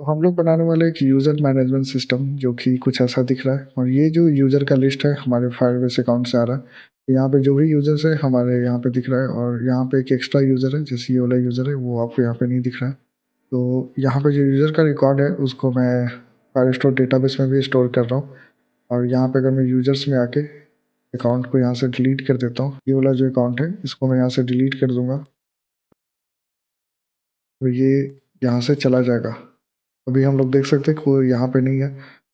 तो हम लोग बनाने वाले एक यूज़र मैनेजमेंट सिस्टम जो कि कुछ ऐसा दिख रहा है और ये जो यूज़र का लिस्ट है हमारे फायरबेस अकाउंट से आ रहा है। यहाँ पे जो भी यूज़र्स है हमारे यहाँ पे दिख रहा है और यहाँ पे एक एक्स्ट्रा यूज़र है जैसे ये वाला यूज़र है वो आपको यहाँ पे नहीं दिख रहा है। तो यहाँ पे जो यूज़र का रिकॉर्ड है उसको मैं फायरस्टोर डेटाबेस में भी स्टोर कर रहा हूँ और यहाँ पे अगर मैं यूज़र्स में आके अकाउंट को यहाँ से डिलीट कर देता हूँ, ये वाला जो अकाउंट है इसको मैं यहाँ से डिलीट कर दूँगा, तो ये यहाँ से चला जाएगा। अभी हम लोग देख सकते हैं कोई यहाँ पे नहीं है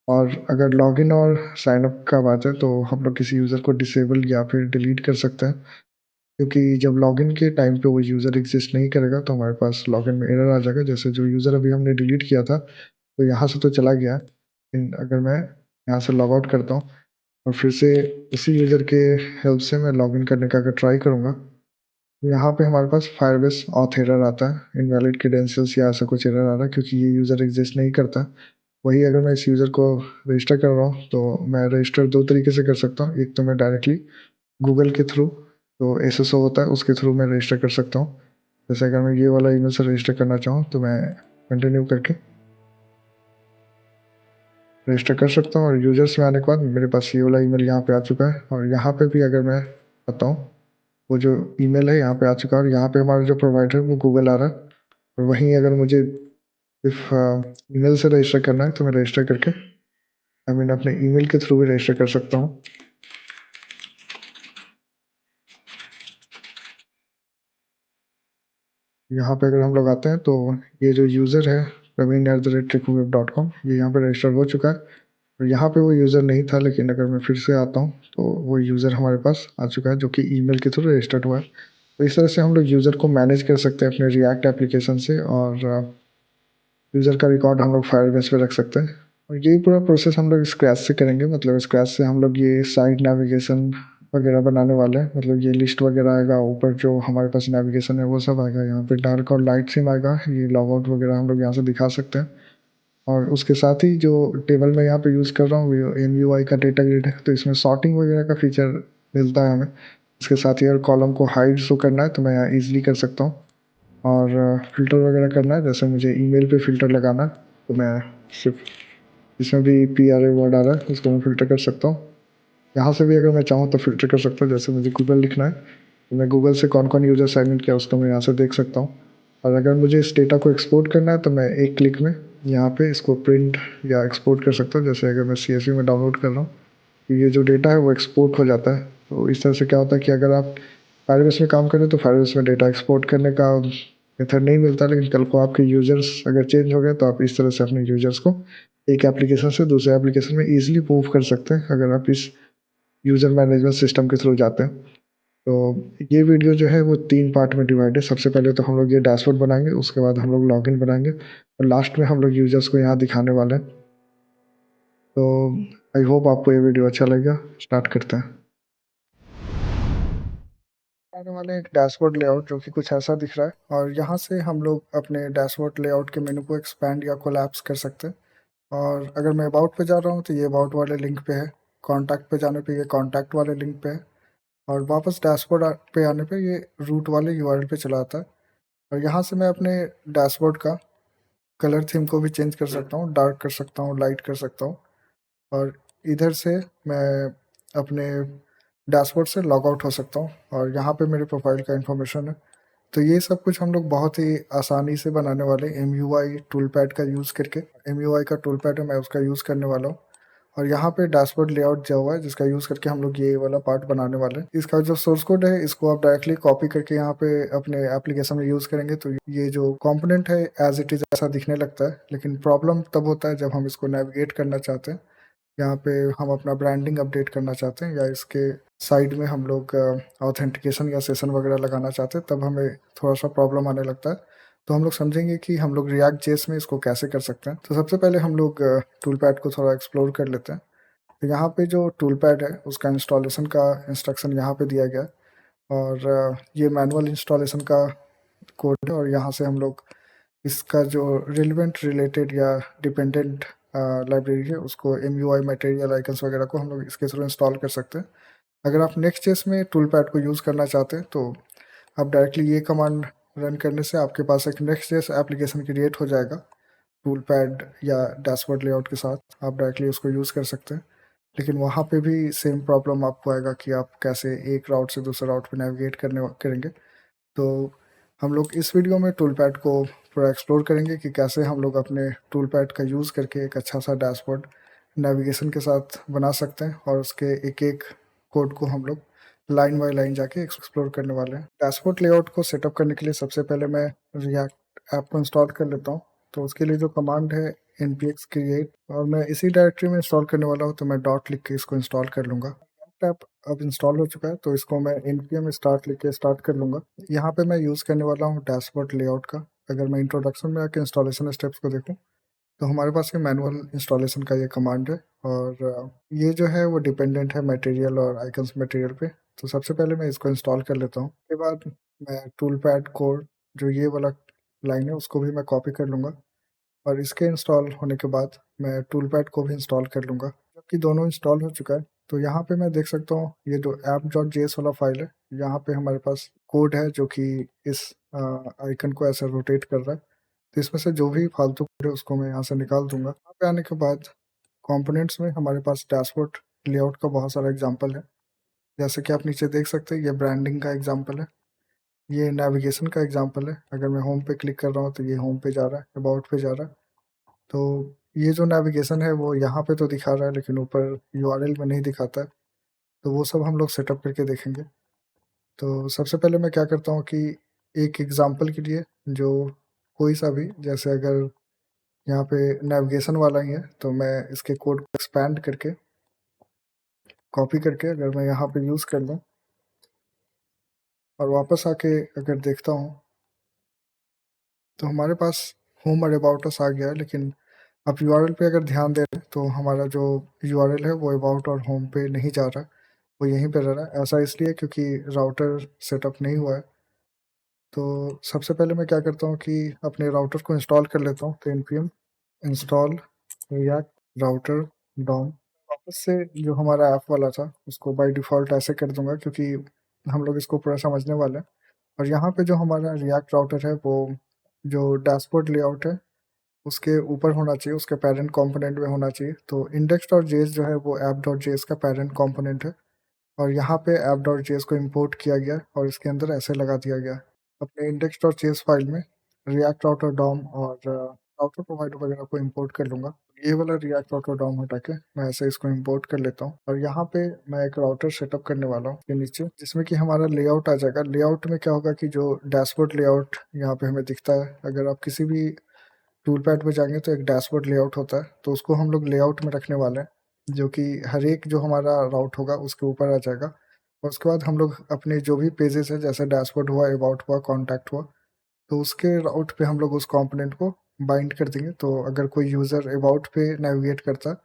और अगर लॉगिन और साइन अप का बात है तो हम लोग किसी यूज़र को डिसेबल या फिर डिलीट कर सकते हैं, क्योंकि जब लॉगिन के टाइम पे वो यूज़र एग्जिस्ट नहीं करेगा तो हमारे पास लॉगिन में एरर आ जाएगा। जैसे जो यूज़र अभी हमने डिलीट किया था तो यहाँ से तो चला गया, लेकिन अगर मैं यहाँ से लॉग आउट करता हूँ और फिर से इसी यूज़र के हेल्प से मैं लॉगिन करने का अगर ट्राई करूँगा, यहाँ पे हमारे पास फायरबेस ऑथ एरर आता है, इनवैलिड क्रेडेंशियल्स या ऐसा कुछ एरर आ रहा है क्योंकि ये यूज़र एग्जिस्ट नहीं करता। वही अगर मैं इस यूज़र को रजिस्टर कर रहा हूँ तो मैं रजिस्टर 2 तरीके से कर सकता हूँ। एक तो मैं डायरेक्टली गूगल के थ्रू, जो एसएसओ होता है उसके थ्रू मैं रजिस्टर कर सकता हूँ। जैसे अगर मैं ये वाला ईमेल से रजिस्टर करना चाहूँ तो मैं कंटिन्यू करके रजिस्टर कर सकता हूँ और यूज़र्स में आने के बाद मेरे पास ये वाला ईमेल यहाँ पे आ चुका है और यहाँ पे भी अगर मैं बताऊँ, वो जो ईमेल है यहाँ पे आ चुका है और यहाँ पे हमारा जो प्रोवाइडर है वो गूगल आ रहा है। और वहीं अगर मुझे सिर्फ ईमेल से रजिस्टर करना है तो मैं रजिस्टर करके अपने ईमेल के थ्रू भी रजिस्टर कर सकता हूँ। यहाँ पे अगर हम लोग आते हैं तो ये जो यूज़र है praveen@trickweb.com, ये यहाँ पे रजिस्टर हो चुका है और यहाँ पे वो यूज़र नहीं था, लेकिन अगर मैं फिर से आता हूँ तो वो यूज़र हमारे पास आ चुका है जो कि ईमेल के थ्रू रजिस्टर्ड हुआ है। तो इस तरह से हम लोग यूज़र को मैनेज कर सकते हैं अपने रिएक्ट एप्लीकेशन से और यूज़र का रिकॉर्ड हम लोग फायरबेस पे रख सकते हैं। और यही पूरा प्रोसेस हम लोग स्क्रैच से करेंगे, मतलब स्क्रैच से हम लोग ये साइट नेविगेशन वगैरह बनाने वाले हैं। मतलब ये लिस्ट वगैरह आएगा, ऊपर जो हमारे पास नेविगेशन है वो सब आएगा, यहाँ पे डार्क और लाइट थीम आएगा, ये लॉग आउट वगैरह हम लोग यहाँ से दिखा सकते हैं। और उसके साथ ही जो टेबल मैं यहाँ पे यूज़ कर रहा हूँ वो एमयूआई का डेटा ग्रिड है, तो इसमें सॉर्टिंग वगैरह का फीचर मिलता है हमें। इसके साथ ही अगर कॉलम को हाइड शो करना है तो मैं यहाँ ईज़िली कर सकता हूँ और फ़िल्टर वगैरह करना है, जैसे मुझे ईमेल पे फ़िल्टर लगाना है तो मैं सिर्फ इसमें भी PRA वर्ड आ रहा है उसको मैं फ़िल्टर कर सकता हूँ। यहाँ से भी अगर मैं चाहूँ तो फ़िल्टर कर सकता हूँ, जैसे मुझे गूगल लिखना है तो मैं गूगल से कौन-कौन यूज़र साइन इन किया उसको मैं यहाँ से देख सकता हूँ। और अगर मुझे इस डेटा को एक्सपोर्ट करना है तो मैं एक क्लिक में यहाँ पे इसको प्रिंट या एक्सपोर्ट कर सकता हूँ। जैसे अगर मैं CSV में डाउनलोड कर रहा हूँ तो ये जो डेटा है वो एक्सपोर्ट हो जाता है। तो इस तरह से क्या होता है कि अगर आप फायरबेस में काम करें तो फायरबेस में डेटा एक्सपोर्ट करने का मेथड नहीं मिलता, लेकिन कल को आपके यूज़र्स अगर चेंज हो गए तो आप इस तरह से अपने यूज़र्स को एक एप्लीकेशन से दूसरे एप्लीकेशन में ईज़िली मूव कर सकते हैं, अगर आप इस यूज़र मैनेजमेंट सिस्टम के थ्रू जाते हैं। तो ये वीडियो जो है वो 3 पार्ट में डिवाइड है। सबसे पहले तो हम लोग ये डैशबोर्ड बनाएँगे, उसके बाद हम लोग लॉगिन बनाएँगे और लास्ट में हम लोग यूज़र्स को यहाँ दिखाने वाले हैं। तो आई होप आपको ये वीडियो अच्छा लगेगा। स्टार्ट करते हैं। आने वाले एक डैशबोर्ड लेआउट जो कि कुछ ऐसा दिख रहा है और यहाँ से हम लोग अपने डैशबोर्ड लेआउट के मेनू को एक्सपैंड या कोलैप्स कर सकते हैं। और अगर मैं अबाउट पे जा रहा हूँ तो ये अबाउट वाले लिंक पे है, कॉन्टैक्ट पे जाने पे ये कॉन्टैक्ट वाले लिंक पे है और वापस डैशबोर्ड पे आने पे ये रूट वाले यूआरएल पे चला आता है। और यहाँ से मैं अपने डैशबोर्ड का कलर थीम को भी चेंज कर सकता हूँ, डार्क कर सकता हूँ, लाइट कर सकता हूँ और इधर से मैं अपने डैशबोर्ड से लॉग आउट हो सकता हूँ और यहाँ पे मेरे प्रोफाइल का इन्फॉर्मेशन है। तो ये सब कुछ हम लोग बहुत ही आसानी से बनाने वाले एमयूआई टूलपैड का यूज़ करके। एमयूआई का टूलपैड है, मैं उसका यूज़ करने वाला हूँ और यहाँ पे डैशबोर्ड लेआउट जो हुआ है जिसका यूज़ करके हम लोग ये वाला पार्ट बनाने वाले हैं। इसका जो सोर्स कोड है इसको आप डायरेक्टली कॉपी करके यहाँ पे अपने एप्लीकेशन में यूज़ करेंगे तो ये जो कंपोनेंट है एज इट इज़ ऐसा दिखने लगता है, लेकिन प्रॉब्लम तब होता है जब हम इसको नेविगेट करना चाहते हैं, यहाँ पे हम अपना ब्रांडिंग अपडेट करना चाहते हैं या इसके साइड में हम लोग ऑथेंटिकेशन या सेशन वगैरह लगाना चाहते हैं, तब हमें थोड़ा-सा प्रॉब्लम आने लगता है। तो हम लोग समझेंगे कि हम लोग रिएक्ट जेएस में इसको कैसे कर सकते हैं। तो सबसे पहले हम लोग टूलपैड को थोड़ा एक्सप्लोर कर लेते हैं। तो यहाँ पे जो टूलपैड है उसका इंस्टॉलेशन का इंस्ट्रक्शन यहाँ पे दिया गया है और ये मैनुअल इंस्टॉलेशन का कोड है और यहाँ से हम लोग इसका जो रिलेवेंट रिलेटेड या डिपेंडेंट लाइब्रेरी है उसको एमयूआई मटेरियल आइकन्स वगैरह को हम लोग इसके थ्रू इंस्टॉल कर सकते हैं। अगर आप नेक्स्ट.जेएस में टूलपैड को यूज़ करना चाहते हैं तो आप डायरेक्टली ये कमांड रन करने से आपके पास एक नेक्स्ट.जेएस एप्लीकेशन क्रिएट हो जाएगा टूल पैड या डैशबोर्ड लेआउट के साथ आप डायरेक्टली उसको यूज़ कर सकते हैं। लेकिन वहाँ पे भी सेम प्रॉब्लम आपको आएगा कि आप कैसे एक राउट से दूसरे राउट पे नेविगेट करेंगे। तो हम लोग इस वीडियो में टूल पैड को पूरा एक्सप्लोर करेंगे कि कैसे हम लोग अपने टूल पैड का यूज़ करके एक अच्छा सा डैशबोर्ड नेविगेशन के साथ बना सकते हैं, और उसके एक-एक कोड को हम लोग लाइन बाय लाइन जाके एक्सप्लोर करने वाले हैं। डैशबोर्ड लेआउट को सेटअप करने के लिए सबसे पहले मैं रिएक्ट ऐप को इंस्टॉल कर लेता हूँ। तो उसके लिए जो कमांड है npx create, और मैं इसी डायरेक्टरी में इंस्टॉल करने वाला हूँ, तो मैं डॉट लिख के इसको इंस्टॉल कर लूँगा। रिएक्ट ऐप अब इंस्टॉल हो चुका है, तो इसको मैं npm स्टार्ट लिख के स्टार्ट कर लूँगा। यहाँ पे मैं यूज़ करने वाला हूँ डैशबोर्ड लेआउट का। अगर मैं इंट्रोडक्शन में आके इंस्टॉलेशन स्टेप्स को देखूँ, तो हमारे पास ये मैनुअल इंस्टॉलेशन का ये कमांड है, और ये जो है वो डिपेंडेंट है मटेरियल और आइकन्स मटेरियल पे। तो सबसे पहले मैं इसको इंस्टॉल कर लेता हूँ। उसके बाद मैं टूल पैड कोड, जो ये वाला लाइन है, उसको भी मैं कॉपी कर लूँगा, और इसके इंस्टॉल होने के बाद मैं टूल पैड को भी इंस्टॉल कर लूँगा। जबकि दोनों इंस्टॉल हो चुका है, तो यहाँ पे मैं देख सकता हूँ ये जो app.js वाला फाइल है, यहाँ पे हमारे पास कोड है जो कि इस आइकन को ऐसा रोटेट कर रहा है। तो इसमें से जो भी फालतू कोड है उसको मैं यहाँ से निकाल दूँगा। यहाँ पे आने के बाद कंपोनेंट्स में हमारे पास डैशबोर्ड लेआउट का बहुत सारा एग्जांपल है। जैसे कि आप नीचे देख सकते हैं, ये ब्रांडिंग का एग्जांपल है, ये नेविगेशन का एग्जांपल है। अगर मैं होम पे क्लिक कर रहा हूँ तो ये होम पे जा रहा है, अबाउट पे जा रहा है। तो ये जो नेविगेशन है वो यहाँ पे तो दिखा रहा है, लेकिन ऊपर यूआरएल में नहीं दिखाता है। तो वो सब हम लोग सेटअप करके देखेंगे। तो सबसे पहले मैं क्या करता हूँ कि एक एग्जांपल के लिए जो कोई सा भी, जैसे अगर यहाँ पे नेविगेशन वाला ही है, तो मैं इसके कोड को एक्सपैंड करके कॉपी करके अगर मैं यहाँ पे यूज़ कर लूँ और वापस आके अगर देखता हूँ, तो हमारे पास होम और अबाउट अस आ गया है। लेकिन आप यूआरएल पे अगर ध्यान दे रहे हैं, तो हमारा जो यूआरएल है वो अबाउट और होम पे नहीं जा रहा है, वो यहीं पे रह रहा है। ऐसा इसलिए क्योंकि राउटर सेटअप नहीं हुआ है। तो सबसे पहले मैं क्या करता हूँ कि अपने राउटर को इंस्टॉल कर लेता हूँ। तो npm install React Router DOM, वापस से जो हमारा ऐप वाला था उसको बाय डिफ़ॉल्ट ऐसे कर दूँगा, क्योंकि हम लोग इसको पूरा समझने वाले हैं। और यहाँ पे जो हमारा रिएक्ट राउटर है, वो जो डैशबोर्ड लेआउट है उसके ऊपर होना चाहिए, उसके पैरेंट कंपोनेंट में होना चाहिए। तो index.js जो है वो app.js का पैरेंट कंपोनेंट है, और यहाँ पे app.js को इंपोर्ट किया गया है और इसके अंदर ऐसे लगा दिया गया है। अपने index.js फाइल में रिएक्ट राउटर डॉम और राउटर प्रोवाइडर वगैरह को इंपोर्ट कर लूँगा। ये वाला रिएक्ट राउटर डॉम हटा के मैं ऐसे इसको इंपोर्ट कर लेता हूँ, और यहाँ पे मैं एक राउटर सेटअप करने वाला हूँ के नीचे, जिसमें कि हमारा लेआउट आ जाएगा। लेआउट में क्या होगा कि जो डैशबोर्ड लेआउट यहाँ पे हमें दिखता है, अगर आप किसी भी टूल पैड पे जाएंगे तो एक डैशबोर्ड लेआउट होता है, तो उसको हम लोग लेआउट में रखने वाले हैं, जो कि हर एक जो हमारा राउट होगा उसके ऊपर आ जाएगा। और उसके बाद हम लोग अपने जो भी पेजेस है, जैसे डैशबोर्ड हुआ, अबाउट हुआ, कॉन्टैक्ट हुआ, तो उसके राउट पे हम लोग उस कंपोनेंट को बाइंड कर देंगे। तो अगर कोई यूज़र अबाउट पे नेविगेट करता है,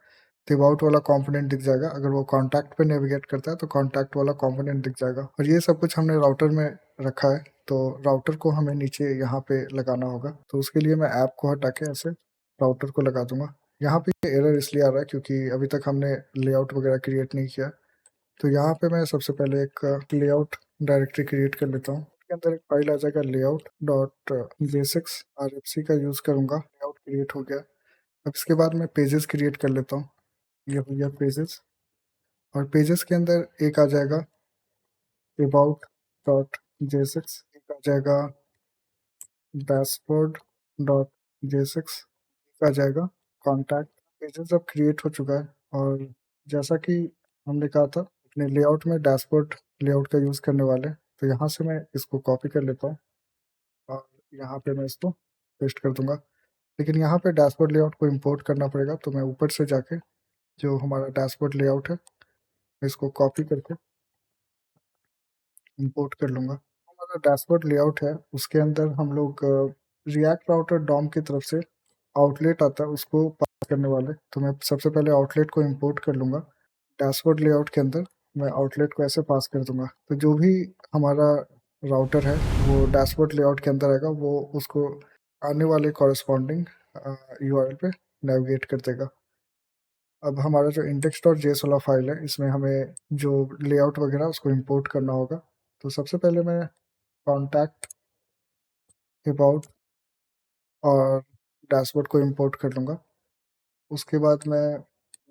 तो अबाउट वाला कंपोनेंट दिख जाएगा। अगर वो कॉन्टैक्ट पे नेविगेट करता है, तो कॉन्टैक्ट वाला कंपोनेंट दिख जाएगा। और ये सब कुछ हमने राउटर में रखा है, तो राउटर को हमें नीचे यहाँ पे लगाना होगा। तो उसके लिए मैं ऐप को हटा के ऐसे राउटर को लगा दूंगा। यहाँ पे एरर इसलिए आ रहा है क्योंकि अभी तक हमने लेआउट वगैरह क्रिएट नहीं किया। तो यहाँ पे मैं सबसे पहले एक लेआउट डायरेक्टरी क्रिएट कर लेता हूँ। उसके अंदर एक फाइल आ जाएगा लेआउट डॉट जे6 RFC का यूज़ करूँगा। लेआउट क्रिएट हो गया। अब इसके बाद मैं पेजेस क्रिएट कर लेता हूँ। ये हो गया पेजेस, और पेजेस के अंदर एक आ जाएगा अबाउट डॉट जे6, एक आ जाएगा डैशबोर्ड डॉट जे6, एक आ जाएगा कॉन्टैक्ट। पेजेस अब क्रिएट हो चुका है, और जैसा कि हमने कहा था अपने लेआउट में डैशबोर्ड लेआउट का यूज़ करने वाले हैं, तो यहाँ से मैं इसको कॉपी कर लेता हूँ और यहाँ पे मैं इसको पेस्ट कर दूंगा। लेकिन यहाँ पे डैशबोर्ड लेआउट को इंपोर्ट करना पड़ेगा, तो मैं ऊपर से जाके जो हमारा डैशबोर्ड लेआउट है इसको कॉपी करके इंपोर्ट कर लूँगा। हमारा डैशबोर्ड लेआउट है, उसके अंदर हम लोग रिएक्ट राउटर डॉम की तरफ से आउटलेट आता है, उसको पास करने वाले। तो मैं सबसे पहले आउटलेट को इंपोर्ट कर लूँगा। डैशबोर्ड लेआउट के अंदर मैं आउटलेट को ऐसे पास कर दूँगा। तो जो भी हमारा राउटर है वो डैशबोर्ड लेआउट के अंदर आएगा, वो उसको आने वाले कॉरेस्पॉन्डिंग यूआरएल पे नेविगेट कर देगा। अब हमारा जो index.js वाला फाइल है, इसमें हमें जो लेआउट वगैरह उसको इंपोर्ट करना होगा। तो सबसे पहले मैं कॉन्टैक्ट अबाउट और डैशबोर्ड को इंपोर्ट कर लूँगा। उसके बाद मैं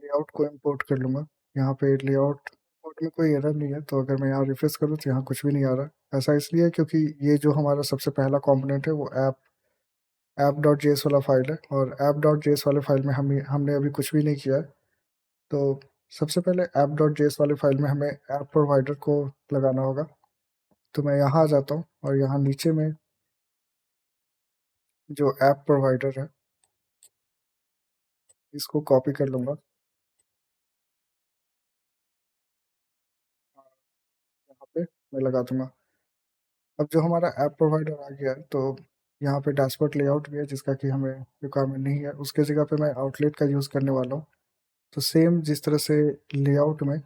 लेआउट को इंपोर्ट कर लूँगा। यहाँ पे लेआउट इंपोर्ट में कोई एरर नहीं है, तो अगर मैं यहाँ रिफ्रेश करूँ तो यहाँ कुछ भी नहीं आ रहा। ऐसा इसलिए क्योंकि ये जो हमारा सबसे पहला कंपोनेंट है वो ऐप.js वाला फ़ाइल है, और ऐप.js वाले फ़ाइल में हमने अभी कुछ भी नहीं किया है। तो सबसे पहले ऐप.js वाले फ़ाइल में हमें ऐप प्रोवाइडर को लगाना होगा। तो मैं यहाँ आ जाता हूँ और यहाँ नीचे में जो ऐप प्रोवाइडर है, इसको कॉपी कर लूँगा और यहाँ पे मैं लगा दूँगा। अब जो हमारा ऐप प्रोवाइडर आ गया है, तो यहाँ पे डैशबोर्ड लेआउट भी है जिसका कि हमें रिक्वायरमेंट नहीं है। उसके जगह पे मैं आउटलेट का यूज़ करने वाला हूँ। तो सेम जिस तरह से लेआउट में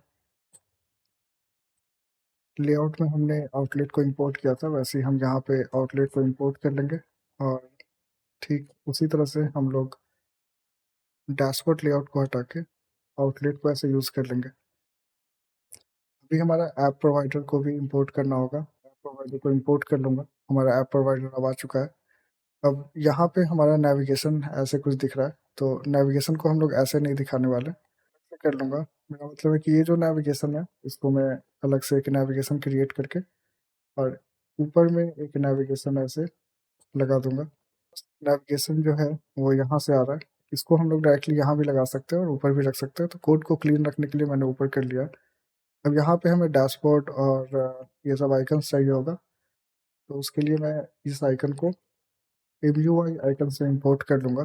हमने आउटलेट को इंपोर्ट किया था, वैसे ही हम यहाँ पे आउटलेट को इंपोर्ट कर लेंगे, और ठीक उसी तरह से हम लोग डैशबोर्ड लेआउट को हटा के आउटलेट को ऐसे यूज़ कर लेंगे। अभी हमारा ऐप प्रोवाइडर को भी इंपोर्ट करना होगा। ऐप प्रोवाइडर को इंपोर्ट कर लूँगा। हमारा ऐप प्रोवाइडर अब आ चुका है। अब यहाँ पे हमारा नेविगेशन ऐसे कुछ दिख रहा है, तो नेविगेशन को हम लोग ऐसे नहीं दिखाने वाले। ऐसे कर लूँगा। मेरा मतलब है कि ये जो नेविगेशन है, इसको मैं अलग से एक नेविगेशन क्रिएट करके और ऊपर में एक नेविगेशन ऐसे लगा दूँगा। नेविगेशन जो है वो यहाँ से आ रहा है। इसको हम लोग डायरेक्टली यहाँ भी लगा सकते हैं और ऊपर भी रख सकते हैं। तो कोड को क्लीन रखने के लिए मैंने ऊपर कर लिया है। अब यहाँ पे हमें डैशबोर्ड और ये सब आइकन्स चाहिए होगा। तो उसके लिए मैं इस आइकन को एमयूआई आइकन से इंपोर्ट कर लूँगा।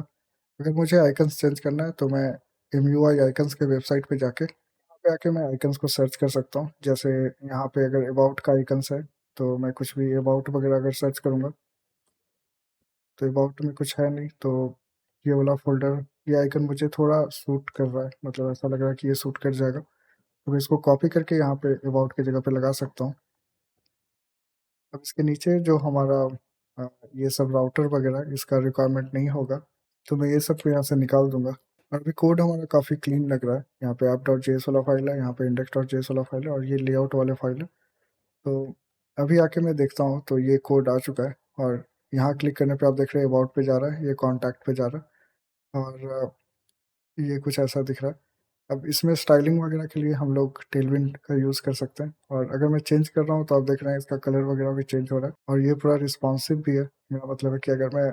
अगर मुझे आइकन्स चेंज करना है तो मैं एमयूआई आइकन्स के वेबसाइट पे जाके यहाँ पे आके मैं आइकन्स को सर्च कर सकता हूँ। जैसे यहाँ पे अगर अबाउट का आइकन्स है, तो मैं कुछ भी अबाउट वगैरह अगर सर्च करूँगा तो अबाउट में कुछ है नहीं। तो ये वाला फ़ोल्डर, ये आइकन मुझे थोड़ा सूट कर रहा है, मतलब ऐसा लग रहा है कि ये सूट कर जाएगा। तो मैं इसको कॉपी करके यहाँ पे अबाउट की जगह पे लगा सकता हूँ। अब इसके नीचे जो हमारा ये सब राउटर वगैरह इसका रिक्वायरमेंट नहीं होगा, तो मैं ये सब को यहाँ से निकाल दूँगा। और अभी कोड हमारा काफ़ी क्लीन लग रहा है। यहाँ पे ऐप.js वाला फ़ाइल है, यहाँ पे index.js वाला फ़ाइल है, और ये लेआउट वाले फ़ाइल है। तो अभी आके मैं देखता हूँ तो ये कोड आ चुका है, और यहाँ क्लिक करने पे आप देख रहे हैं अबाउट पे जा रहा है, ये कॉन्टैक्ट पे जा रहा है, और ये कुछ ऐसा दिख रहा है। अब इसमें स्टाइलिंग वगैरह के लिए हम लोग टेलविंड का यूज़ कर सकते हैं, और अगर मैं चेंज कर रहा हूँ तो आप देख रहे हैं इसका कलर वगैरह भी चेंज हो रहा है, और ये पूरा रिस्पॉन्सिव भी है। मेरा मतलब है कि अगर मैं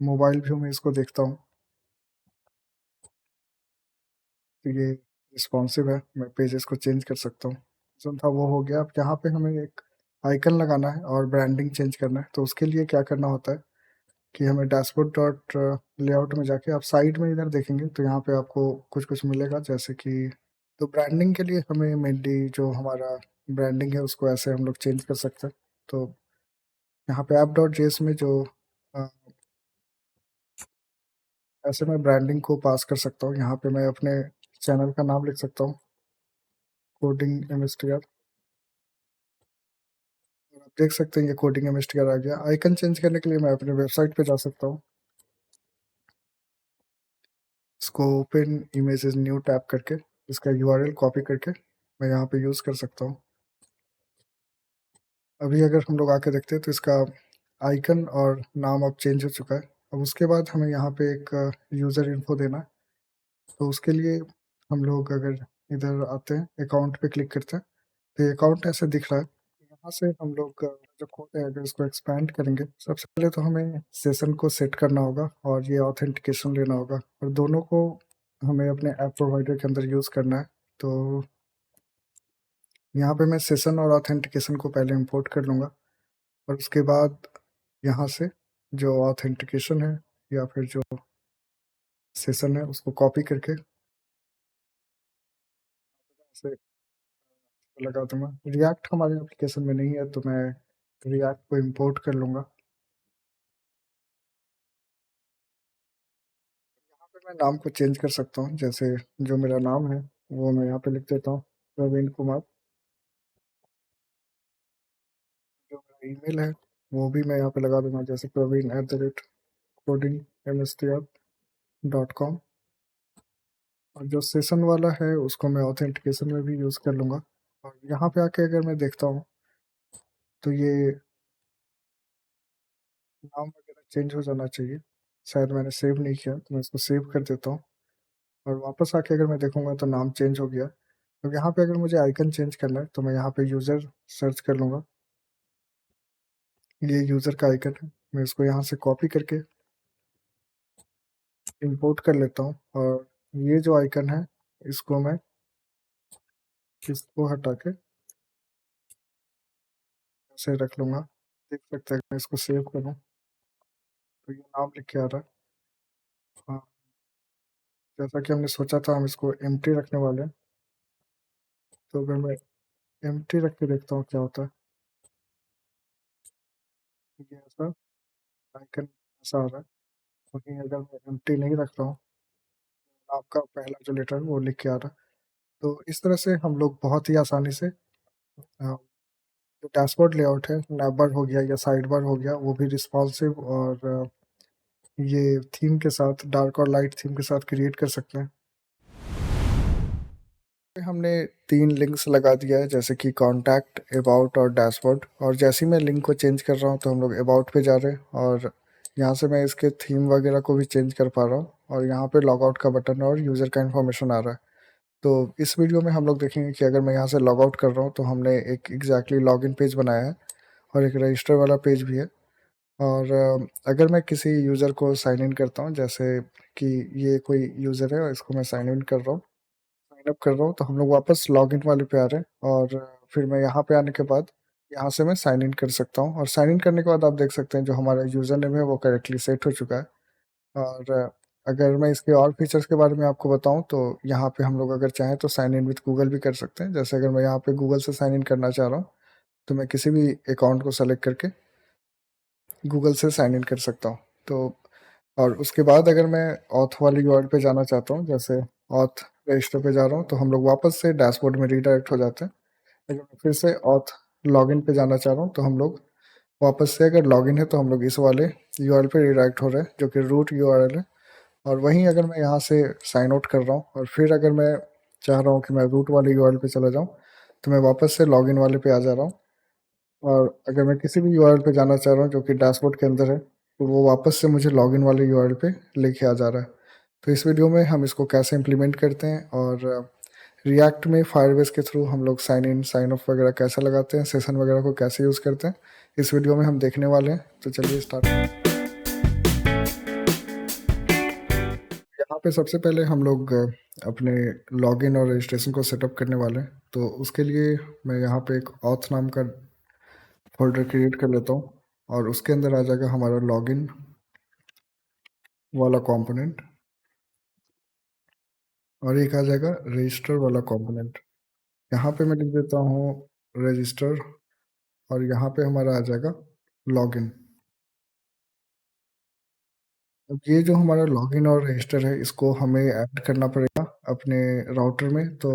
मोबाइल व्यू में इसको देखता हूँ तो ये रिस्पॉन्सिव है, मैं पेजेस को चेंज कर सकता हूँ। जो था वो हो गया। अब यहाँ पे हमें एक आइकन लगाना है और ब्रांडिंग चेंज करना है। तो उसके लिए क्या करना होता है कि हमें डैशबोर्ड डॉट लेआउट में जाके आप साइड में इधर देखेंगे तो यहाँ पे आपको कुछ कुछ मिलेगा, जैसे कि तो ब्रांडिंग के लिए हमें मेनली जो हमारा ब्रांडिंग है उसको ऐसे हम लोग चेंज कर सकते हैं। तो यहाँ पे ऐप डॉट जेएस में जो अ, ऐसे मैं ब्रांडिंग को पास कर सकता हूँ। यहाँ पे मैं अपने चैनल का नाम लिख सकता हूँ, कोडिंग एमएसटीआर, और आप देख सकते हैं ये कोडिंग एमएसटीआर आ गया। आइकन चेंज करने के लिए मैं अपने वेबसाइट पे जा सकता हूँ। इसको ओपन इमेजेस न्यू टैब करके इसका यूआरएल कॉपी करके मैं यहाँ पे यूज़ कर सकता हूँ। अभी अगर हम लोग आके देखते हैं तो इसका आइकन और नाम अब चेंज हो चुका है। अब उसके बाद हमें यहाँ पे एक यूज़र इन्फो देना है। तो उसके लिए हम लोग अगर इधर आते हैं, अकाउंट पे क्लिक करते हैं, तो ये अकाउंट ऐसे दिख रहा है। यहाँ से हम लोग जो कोड है अगर इसको एक्सपैंड करेंगे, सबसे पहले तो हमें सेशन को सेट करना होगा और ये ऑथेंटिकेशन लेना होगा, और दोनों को हमें अपने ऐप प्रोवाइडर के अंदर यूज़ करना है। तो यहाँ पे मैं सेशन और ऑथेंटिकेशन को पहले इंपोर्ट कर लूँगा, और उसके बाद यहाँ से जो ऑथेंटिकेशन है या फिर जो सेशन है उसको कॉपी करके ऐसे लगा दूंगा। रिएक्ट हमारे एप्लीकेशन में नहीं है, तो मैं रिएक्ट को इंपोर्ट कर लूँगा। यहाँ पे मैं नाम को चेंज कर सकता हूँ, जैसे जो मेरा नाम है वो मैं यहाँ पे लिख देता हूँ, प्रवीण कुमार। जो मेरा ईमेल है वो भी मैं यहाँ पे लगा दूंगा, जैसे praveen@codeingmstr.com। और जो सेशन वाला है उसको मैं ऑथेंटिकेशन में भी यूज़ कर लूँगा। और यहाँ पे आके अगर मैं देखता हूँ तो ये नाम वगैरह चेंज हो जाना चाहिए। शायद मैंने सेव नहीं किया, तो मैं इसको सेव कर देता हूँ और वापस आके अगर मैं देखूँगा तो नाम चेंज हो गया। तो यहाँ पे अगर मुझे आइकन चेंज करना है तो मैं यहाँ पे यूज़र सर्च कर लूँगा। ये यूज़र का आइकन है, मैं इसको यहाँ से कॉपी करके इंपोर्ट कर लेता हूँ और ये जो आइकन है इसको मैं इसको हटा के ऐसे रख लूँगा। देख सकते हैं मैं इसको सेव करूँ तो ये नाम लिख के आ रहा है। हाँ, जैसा कि हमने सोचा था हम इसको एम्प्टी रखने वाले हैं, तो अगर मैं एम्प्टी रख के देखता हूँ क्या होता है। ये ऐसा आइकन ऐसा आ रहा है। वहीं अगर मैं एम्प्टी नहीं रख रहा हूँ, आपका पहला जो लेटर है वो लिख के आ रहा है। तो इस तरह से हम लोग बहुत ही आसानी से जो डैशबोर्ड लेआउट है, नैव बार हो गया या साइड बार हो गया, वो भी रिस्पॉन्सिव और ये थीम के साथ डार्क और लाइट थीम के साथ क्रिएट कर सकते हैं। हमने 3 लिंक्स लगा दिया है जैसे कि कॉन्टैक्ट, अबाउट और डैशबोर्ड, और जैसे ही मैं लिंक को चेंज कर रहा हूँ तो हम लोग अबाउट पे जा रहे हैं और यहाँ से मैं इसके थीम वगैरह को भी चेंज कर पा रहा हूँ और यहाँ पे लॉग आउट का बटन और यूज़र का इन्फॉर्मेशन आ रहा है। तो इस वीडियो में हम लोग देखेंगे कि अगर मैं यहाँ से लॉग आउट कर रहा हूँ तो हमने एक एग्जैक्टली लॉगिन पेज बनाया है और एक रजिस्टर वाला पेज भी है। और अगर मैं किसी यूज़र को साइन इन करता हूँ, जैसे कि ये कोई यूज़र है और इसको मैं साइन इन कर रहा हूँ, साइन अप कर रहा हूँ, तो हम लोग वापस लॉगिन वाले पे आ रहे हैं और फिर मैं यहाँ पे आने के बाद यहाँ से मैं साइन इन कर सकता हूँ और साइन इन करने के बाद आप देख सकते हैं जो हमारा यूज़र नेम है वो करेक्टली सेट हो चुका है। और अगर मैं इसके और फीचर्स के बारे में आपको बताऊँ तो यहाँ पे हम लोग अगर चाहें तो साइन इन विथ गूगल भी कर सकते हैं। जैसे अगर मैं यहाँ पे गूगल से साइन इन करना चाह रहा हूँ तो मैं किसी भी अकाउंट को सेलेक्ट करके गूगल से साइन इन कर सकता हूँ। तो और उसके बाद अगर मैं ऑथ वाली यूआरएल पे जाना चाहता हूँ, जैसे ऑथ रजिस्टर पे जा रहा हूँ, तो हम लोग वापस से डैशबोर्ड में रीडायरेक्ट हो जाते हैं। अगर मैं फिर से ऑथ लॉगिन पे जाना चाह रहा हूँ तो हम लोग वापस से, अगर लॉगिन है तो हम लोग इस वाले यूआरएल पे रीडायरेक्ट हो रहे हैं जो कि रूट यूआरएल है। और वहीं अगर मैं यहाँ से साइन आउट कर रहा हूँ और फिर अगर मैं चाह रहा हूँ कि मैं रूट वाले यूआरएल पे चला जाऊँ तो मैं वापस से लॉगिन वाले पे आ जा रहा हूँ। और अगर मैं किसी भी यूआरएल पे जाना चाह रहा हूँ जो कि डैशबोर्ड के अंदर है तो वो वापस से मुझे लॉगिन वाले यूआरएल पे लेके आ जा रहा है। तो इस वीडियो में हम इसको कैसे इम्प्लीमेंट करते हैं और रिएक्ट में फायरबेस के थ्रू हम लोग साइन इन साइन ऑफ वगैरह कैसे लगाते हैं, सेशन वगैरह को कैसे यूज़ करते हैं, इस वीडियो में हम देखने वाले हैं। तो चलिए स्टार्ट। यहाँ पे सबसे पहले हम लोग अपने लॉगिन और रजिस्ट्रेशन को सेटअप करने वाले हैं। तो उसके लिए मैं यहाँ पे एक ऑथ नाम का फोल्डर क्रिएट कर लेता हूँ और उसके अंदर आ जाएगा हमारा लॉगिन वाला कंपोनेंट और एक आ जाएगा रजिस्टर वाला कंपोनेंट। यहाँ पे मैं लिख देता हूँ रजिस्टर और यहाँ पे हमारा आ जाएगा लॉगिन। अब ये जो हमारा लॉगिन और रजिस्टर है इसको हमें ऐड करना पड़ेगा अपने राउटर में। तो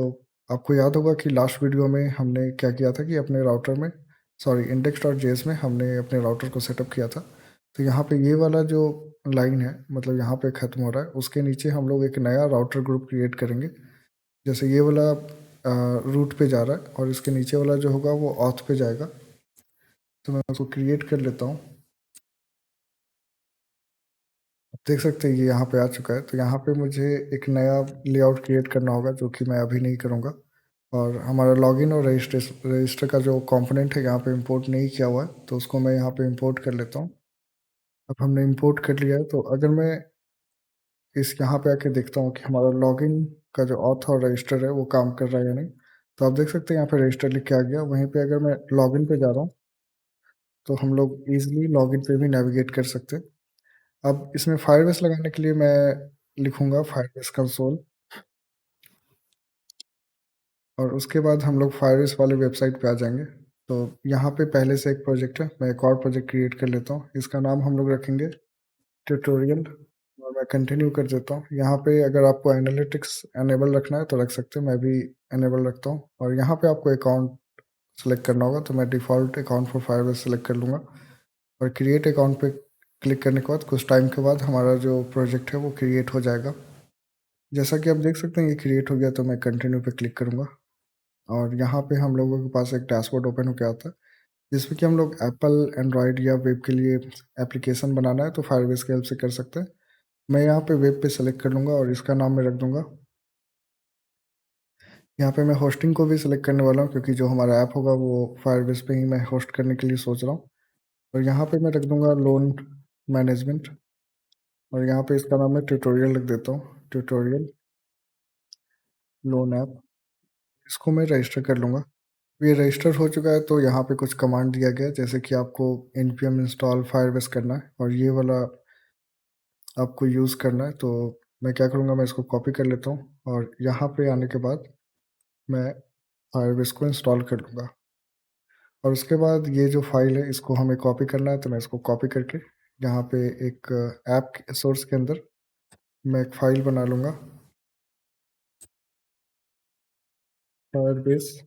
आपको याद होगा कि लास्ट वीडियो में हमने क्या किया था कि अपने राउटर में, सॉरी, index.js में हमने अपने राउटर को सेटअप किया था। तो यहाँ पे ये वाला जो लाइन है, मतलब यहाँ पे ख़त्म हो रहा है, उसके नीचे हम लोग एक नया राउटर ग्रुप क्रिएट करेंगे। जैसे ये वाला रूट पे जा रहा है और इसके नीचे वाला जो होगा वो ऑथ पे जाएगा। तो मैं उसको क्रिएट कर लेता हूँ। आप देख सकते हैं ये यहाँ पे आ चुका है। तो यहाँ पे मुझे एक नया लेआउट क्रिएट करना होगा जो कि मैं अभी नहीं करूँगा। और हमारा लॉगिन और रजिस्टर का जो कंपोनेंट है यहाँ पे इंपोर्ट नहीं किया हुआ है, तो उसको मैं यहाँ पे इंपोर्ट कर लेता हूँ। अब हमने इंपोर्ट कर लिया है तो अगर मैं इस यहाँ पे आके देखता हूँ कि हमारा लॉगिन का जो ऑथ और रजिस्टर है वो काम कर रहा है या नहीं, तो आप देख सकते हैं यहाँ पे रजिस्टर लिख के आ गया। वहीं पे अगर मैं लॉगिन पे जा रहा हूँ तो हम लोग ईजिली लॉगिन पे भी नेविगेट कर सकते हैं। अब इसमें फायरबेस लगाने के लिए मैं लिखूंगा फायरबेस कंसोल और उसके बाद हम लोग फायरबेस वाले वेबसाइट पे आ जाएंगे। तो यहाँ पे पहले से एक प्रोजेक्ट है, मैं एक और प्रोजेक्ट क्रिएट कर लेता हूँ। इसका नाम हम लोग रखेंगे ट्यूटोरियल और मैं कंटिन्यू कर देता हूँ। यहाँ पे अगर आपको एनालिटिक्स एनेबल रखना है तो रख सकते हैं, मैं भी एनेबल रखता हूँ। और यहाँ पे आपको अकाउंट सेलेक्ट करना होगा, तो मैं default account for Firebase select कर लूँगा और क्रिएट अकाउंट पे क्लिक करने के बाद कुछ टाइम के बाद हमारा जो प्रोजेक्ट है वो क्रिएट हो जाएगा। जैसा कि आप देख सकते हैं ये क्रिएट हो गया, तो मैं कंटिन्यू पे क्लिक करूँगा और यहाँ पे हम लोगों के पास एक डैशबोर्ड ओपन होकर आता है जिसमें कि हम लोग एप्पल, एंड्रॉयड या वेब के लिए एप्लीकेशन बनाना है तो फायरबेस की हेल्प से कर सकते हैं। मैं यहाँ पे वेब पे सेलेक्ट कर लूँगा और इसका नाम मैं रख दूँगा। यहाँ पे मैं होस्टिंग को भी सिलेक्ट करने वाला हूँ क्योंकि जो हमारा ऐप होगा वो फायरबेस पे ही मैं होस्ट करने के लिए सोच रहा हूँ। और यहाँ पे मैं रख दूँगा लोन मैनेजमेंट और यहाँ पे इसका नाम मैं ट्यूटोरियल रख देता हूँ, ट्यूटोरियल लोन ऐप। इसको मैं रजिस्टर कर लूँगा। ये रजिस्टर हो चुका है तो यहाँ पे कुछ कमांड दिया गया है जैसे कि आपको npm इंस्टॉल फायरबेस करना है और ये वाला आपको यूज़ करना है। तो मैं क्या करूँगा, मैं इसको कॉपी कर लेता हूँ और यहाँ पे आने के बाद मैं फायरबेस को इंस्टॉल कर लूँगा। और उसके बाद ये जो फ़ाइल है इसको हमें कॉपी करना है तो मैं इसको कॉपी करके यहाँ पे एक ऐप के सोर्स के अंदर मैं एक फ़ाइल बना लूँगा फायरबेस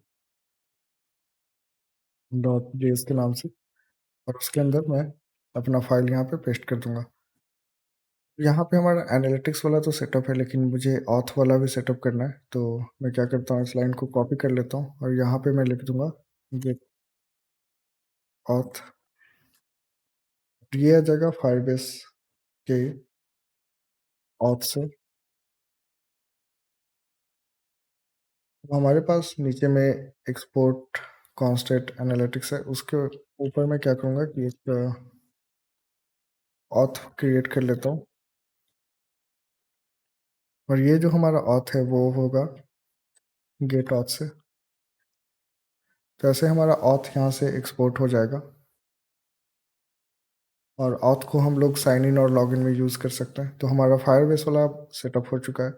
डॉट जेएस के नाम से और उसके अंदर मैं अपना फ़ाइल यहाँ पे पेस्ट कर दूँगा। यहाँ पे हमारा एनालिटिक्स वाला तो सेटअप है लेकिन मुझे ऑथ वाला भी सेटअप करना है। तो मैं क्या करता हूँ, इस लाइन को कॉपी कर लेता हूँ और यहाँ पे मैं लिख दूँगा गेट ऑथ। ये आ जाएगा फायरबेस के ऑथ से। अब हमारे पास नीचे में एक्सपोर्ट कॉन्स्टेंट एनालिटिक्स है, उसके ऊपर मैं क्या करूँगा कि एक ऑथ क्रिएट कर लेता हूँ और ये जो हमारा ऑथ है वो होगा गेट ऑथ से। तो ऐसे हमारा ऑथ यहाँ से एक्सपोर्ट हो जाएगा और ऑथ को हम लोग साइन इन और लॉगिन में यूज़ कर सकते हैं। तो हमारा फायरबेस वाला सेटअप हो चुका है।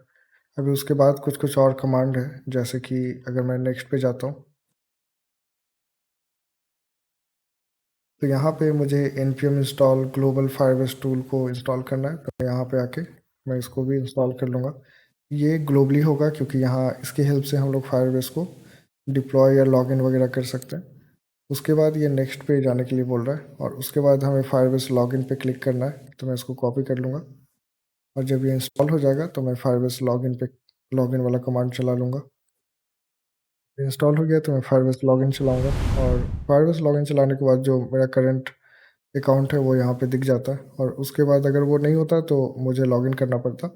अभी उसके बाद कुछ कुछ और कमांड है जैसे कि अगर मैं नेक्स्ट पे जाता हूँ तो यहाँ पे मुझे npm install global Firebase tool को इंस्टॉल करना है। तो यहाँ पे आके मैं इसको भी इंस्टॉल कर लूँगा। ये ग्लोबली होगा क्योंकि यहाँ इसकी हेल्प से हम लोग फायरबेस को डिप्लॉय या लॉगिन वगैरह कर सकते हैं। उसके बाद ये नेक्स्ट पे जाने के लिए बोल रहा है और उसके बाद हमें फायरबेस लॉगिन पे क्लिक करना है। तो मैं इसको कॉपी कर लूँगा और जब ये इंस्टॉल हो जाएगा तो मैं फायरबेस लॉगिन पे लॉगिन वाला कमांड चला लूँगा। इंस्टॉल हो गया तो मैं फायरबेस लॉगिन चलाऊँगा और फायरबेस लॉगिन चलाने के बाद जो मेरा करंट अकाउंट है वो यहाँ पे दिख जाता है और उसके बाद अगर वो नहीं होता तो मुझे लॉगिन करना पड़ता।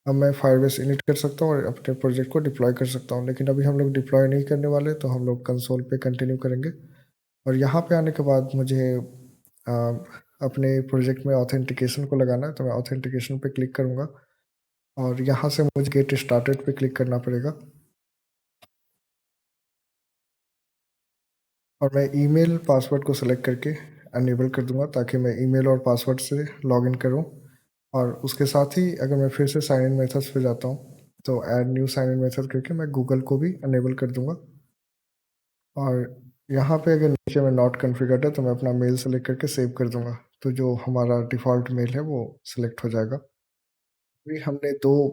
अब मैं फायरबेस इनिट कर सकता हूँ और अपने प्रोजेक्ट को डिप्लॉय कर सकता हूँ, लेकिन अभी हम लोग डिप्लॉय नहीं करने वाले तो हम लोग कंसोल पे कंटिन्यू करेंगे। और यहाँ पे आने के बाद मुझे अ, अपने प्रोजेक्ट में ऑथेंटिकेशन को लगाना है तो मैं ऑथेंटिकेशन पे क्लिक करूँगा और यहाँ से मुझे गेट स्टार्टेड पे क्लिक करना पड़ेगा और मैं ईमेल पासवर्ड को सिलेक्ट करके अनेबल कर दूंगा ताकि मैं ईमेल और पासवर्ड से लॉगिन करूं। और उसके साथ ही अगर मैं फिर से साइन इन मेथड्स पे जाता हूं तो add new sign in method करके मैं गूगल को भी अनेबल कर दूंगा। और यहाँ पे अगर नीचे में नॉट कॉन्फ़िगर्ड है तो मैं अपना मेल सेलेक्ट करके सेव कर दूंगा। तो जो हमारा डिफ़ॉल्ट मेल है वो सिलेक्ट हो जाएगा। अभी हमने 2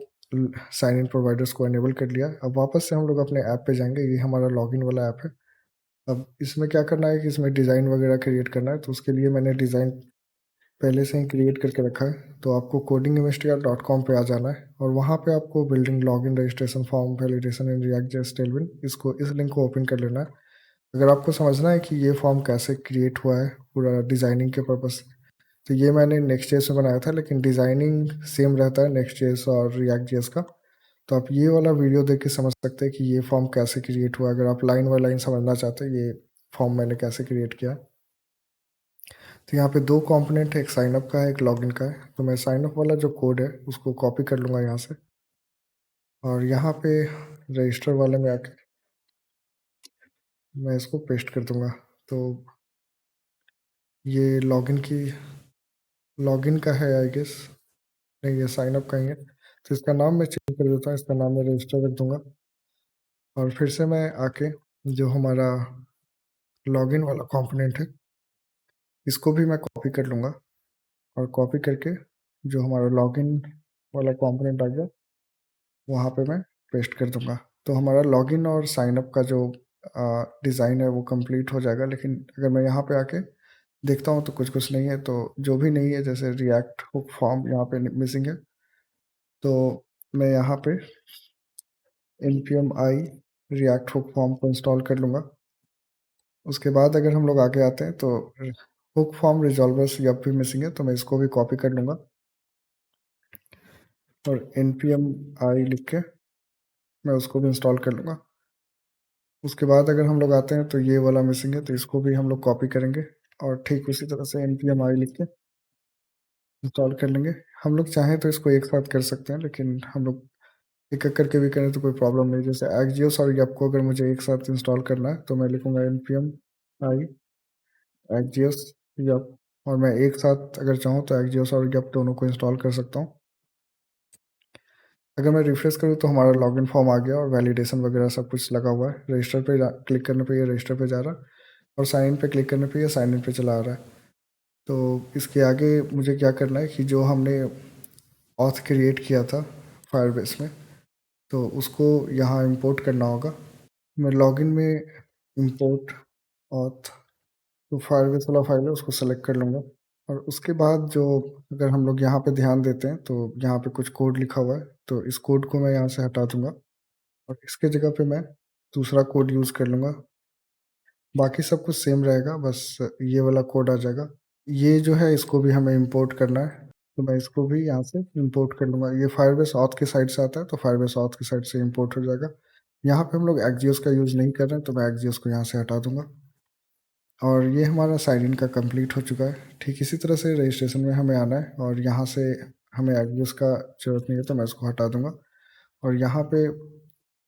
साइन इन प्रोवाइडर्स को इनेबल कर लिया। अब वापस से हम लोग अपने ऐप पे जाएँगे, ये हमारा लॉगिन वाला ऐप है। अब इसमें क्या करना है कि इसमें डिज़ाइन वगैरह क्रिएट करना है, तो उसके लिए मैंने डिज़ाइन पहले से ही क्रिएट करके रखा है। तो आपको codinginvestor.com पे आ जाना है और वहाँ पे आपको building login registration form validation in React JS Tailwind इसको इस लिंक को ओपन कर लेना है। अगर आपको समझना है कि ये फॉर्म कैसे क्रिएट हुआ है पूरा डिज़ाइनिंग के पर्पज़ से, तो ये मैंने नेक्स्ट.जेएस में बनाया था लेकिन डिज़ाइनिंग सेम रहता है नेक्स्ट.जेएस और रिएक्ट जेएस का। तो आप ये वाला वीडियो देख के समझ सकते हैं कि ये फॉर्म कैसे क्रिएट हुआ। अगर आप लाइन बाय लाइन समझना चाहते हैं ये फॉर्म मैंने कैसे क्रिएट किया। तो यहाँ पे 2 कंपोनेंट है, एक साइन अप का है, एक लॉगिन का है। तो मैं साइन अप वाला जो कोड है उसको कॉपी कर लूँगा यहाँ से और यहाँ पे रजिस्टर वाले में आके मैं इसको पेस्ट कर दूँगा। तो ये लॉगिन का है आई गेस, नहीं ये साइन अप का ही है। तो इसका नाम मैं चेंज कर देता हूँ, इसका नाम मैं रजिस्टर रख दूँगा और फिर से मैं आके जो हमारा लॉगिन वाला कंपोनेंट है इसको भी मैं कॉपी कर लूँगा और कॉपी करके जो हमारा लॉगिन वाला कंपोनेंट आ गया वहाँ पे मैं पेस्ट कर दूँगा। तो हमारा लॉगिन और साइन अप का जो डिज़ाइन है वो कंप्लीट हो जाएगा। लेकिन अगर मैं यहाँ पे आके देखता हूँ तो कुछ-कुछ नहीं है, तो जो भी नहीं है जैसे रिएक्ट हुक फॉर्म यहाँ पे मिसिंग है। तो मैं यहाँ पे npm i react hook form को इंस्टॉल कर लूँगा। उसके बाद अगर हम लोग आगे आते हैं तो हुक फॉर्म रिज़ॉल्वर्स यहाँ भी मिसिंग है तो मैं इसको भी कॉपी कर लूँगा और npm i लिख के मैं उसको भी इंस्टॉल कर लूँगा। उसके बाद अगर हम लोग आते हैं तो ये वाला मिसिंग है, तो इसको भी हम लोग कॉपी करेंगे और ठीक उसी तरह से npm i लिख के इंस्टॉल कर लेंगे। हम लोग चाहें तो इसको एक साथ कर सकते हैं, लेकिन हम लोग एक-एक करके भी करें तो कोई प्रॉब्लम नहीं। जैसे एक्जियोस और यप को अगर मुझे एक साथ इंस्टॉल करना है, तो मैं लिखूँगा npm i एक्जियोस यप, और मैं एक साथ अगर चाहूँ तो एक्जियोस और यप दोनों को इंस्टॉल कर सकता हूँ। अगर मैं रिफ्रेश करूँ तो हमारा लॉगिन फॉर्म आ गया और वैलिडेशन वगैरह सब कुछ लगा हुआ है। रजिस्टर पे क्लिक करने पे ये रजिस्टर पे जा रहा है और साइन इन पे क्लिक करने पे ये साइन इन पे चला आ रहा है। तो इसके आगे मुझे क्या करना है कि जो हमने ऑथ क्रिएट किया था फायरबेस में, तो उसको यहाँ इंपोर्ट करना होगा। मैं लॉगिन में इंपोर्ट ऑथ जो फायरबेस वाला फाइल है उसको सेलेक्ट कर लूँगा और उसके बाद जो अगर हम लोग यहाँ पे ध्यान देते हैं तो यहाँ पे कुछ कोड लिखा हुआ है, तो इस कोड को मैं यहाँ से हटा दूँगा और इसके जगह पे मैं दूसरा कोड यूज़ कर लूँगा। बाकी सब कुछ सेम रहेगा, बस ये वाला कोड आ जाएगा। ये जो है इसको भी हमें इंपोर्ट करना है, तो मैं इसको भी यहाँ से इंपोर्ट कर लूँगा। ये फायरबेस ऑथ की साइड से आता है, तो फायरबेस ऑथ की साइड से इंपोर्ट हो जाएगा। यहाँ पे हम लोग एक्जियोस का यूज़ नहीं कर रहे हैं, तो मैं एक्जियोस को यहाँ से हटा दूँगा और ये हमारा साइन इन का कंप्लीट हो चुका है। ठीक इसी तरह से रजिस्ट्रेशन में हमें आना है और यहाँ से हमें एक्जियोस का ज़रूरत नहीं है, तो मैं इसको हटा दूँगा और यहाँ पे